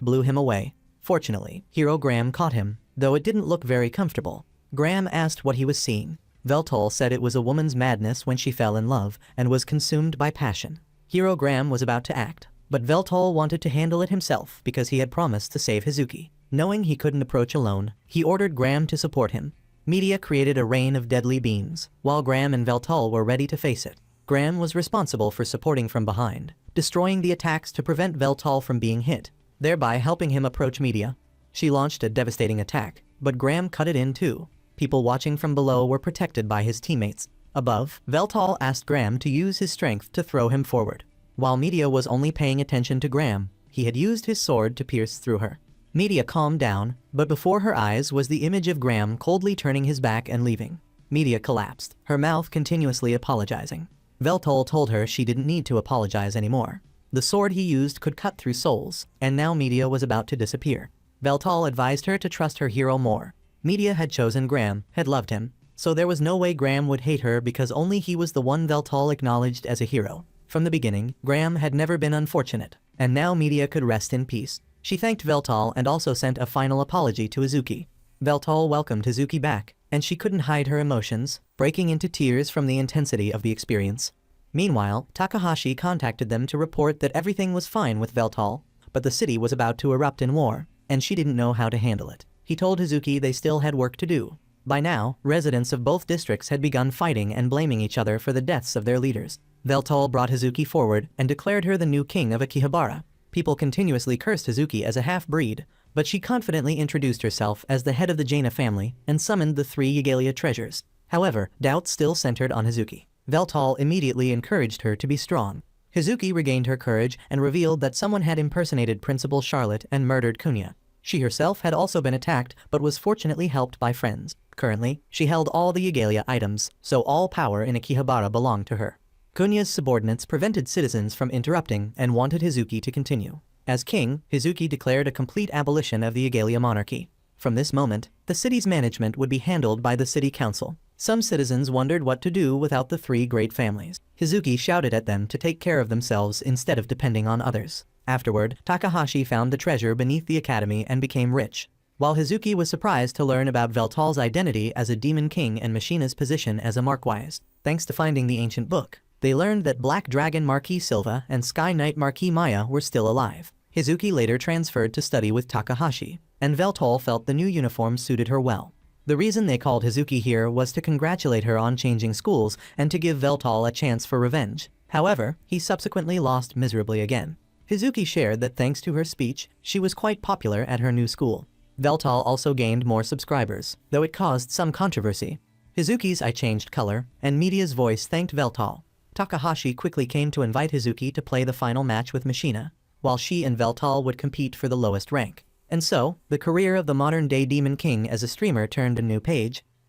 blew him away. Fortunately, Hero Graham caught him, though it didn't look very comfortable. Graham asked what he was seeing. Veltal said it was a woman's madness when she fell in love and was consumed by passion. Hero Graham was about to act, but Veltal wanted to handle it himself because he had promised to save Hizuki. Knowing he couldn't approach alone, he ordered Graham to support him. Media created a rain of deadly beams, while Graham and Veltal were ready to face it. Graham was responsible for supporting from behind, destroying the attacks to prevent Veltal from being hit, thereby helping him approach Media. She launched a devastating attack, but Graham cut it in too. People watching from below were protected by his teammates. Above, Veltal asked Graham to use his strength to throw him forward. While Media was only paying attention to Graham, he had used his sword to pierce through her. Media calmed down, but before her eyes was the image of Graham coldly turning his back and leaving. Media collapsed, her mouth continuously apologizing. Veltal told her she didn't need to apologize anymore. The sword he used could cut through souls, and now Media was about to disappear. Veltal advised her to trust her hero more. Media had chosen Graham, had loved him, so there was no way Graham would hate her because only he was the one Veltal acknowledged as a hero. From the beginning, Graham had never been unfortunate, and now Media could rest in peace. She thanked Veltal and also sent a final apology to Hizuki. Veltal welcomed Hizuki back, and she couldn't hide her emotions, breaking into tears from the intensity of the experience. Meanwhile, Takahashi contacted them to report that everything was fine with Veltal, but the city was about to erupt in war, and she didn't know how to handle it. He told Hizuki they still had work to do. By now, residents of both districts had begun fighting and blaming each other for the deaths of their leaders. Veltal brought Hizuki forward and declared her the new king of Akihabara. People continuously cursed Hizuki as a half-breed, but she confidently introduced herself as the head of the Jaina family and summoned the 3 Yelia treasures. However, doubts still centered on Hizuki. Veltal immediately encouraged her to be strong. Hizuki regained her courage and revealed that someone had impersonated Principal Charlotte and murdered Kunya. She herself had also been attacked but was fortunately helped by friends. Currently, she held all the Yelia items, so all power in Akihabara belonged to her. Kunya's subordinates prevented citizens from interrupting and wanted Hizuki to continue. As king, Hizuki declared a complete abolition of the Yelia monarchy. From this moment, the city's management would be handled by the city council. Some citizens wondered what to do without the 3 great families. Hizuki shouted at them to take care of themselves instead of depending on others. Afterward, Takahashi found the treasure beneath the academy and became rich. While Hizuki was surprised to learn about Veltal's identity as a demon king and Machina's position as a Marquise, thanks to finding the ancient book, they learned that Black Dragon Marquis Silva and Sky Knight Marquis Maya were still alive. Hizuki later transferred to study with Takahashi, and Veltal felt the new uniform suited her well. The reason they called Hizuki here was to congratulate her on changing schools and to give Veltal a chance for revenge. However, he subsequently lost miserably again. Hizuki shared that thanks to her speech, she was quite popular at her new school. Veltal also gained more subscribers, though it caused some controversy. Hizuki's eye changed color, and Media's voice thanked Veltal. Takahashi quickly came to invite Hizuki to play the final match with Machina, while she and Veltal would compete for the lowest rank. And so, the career of the modern-day Demon King as a streamer turned a new page,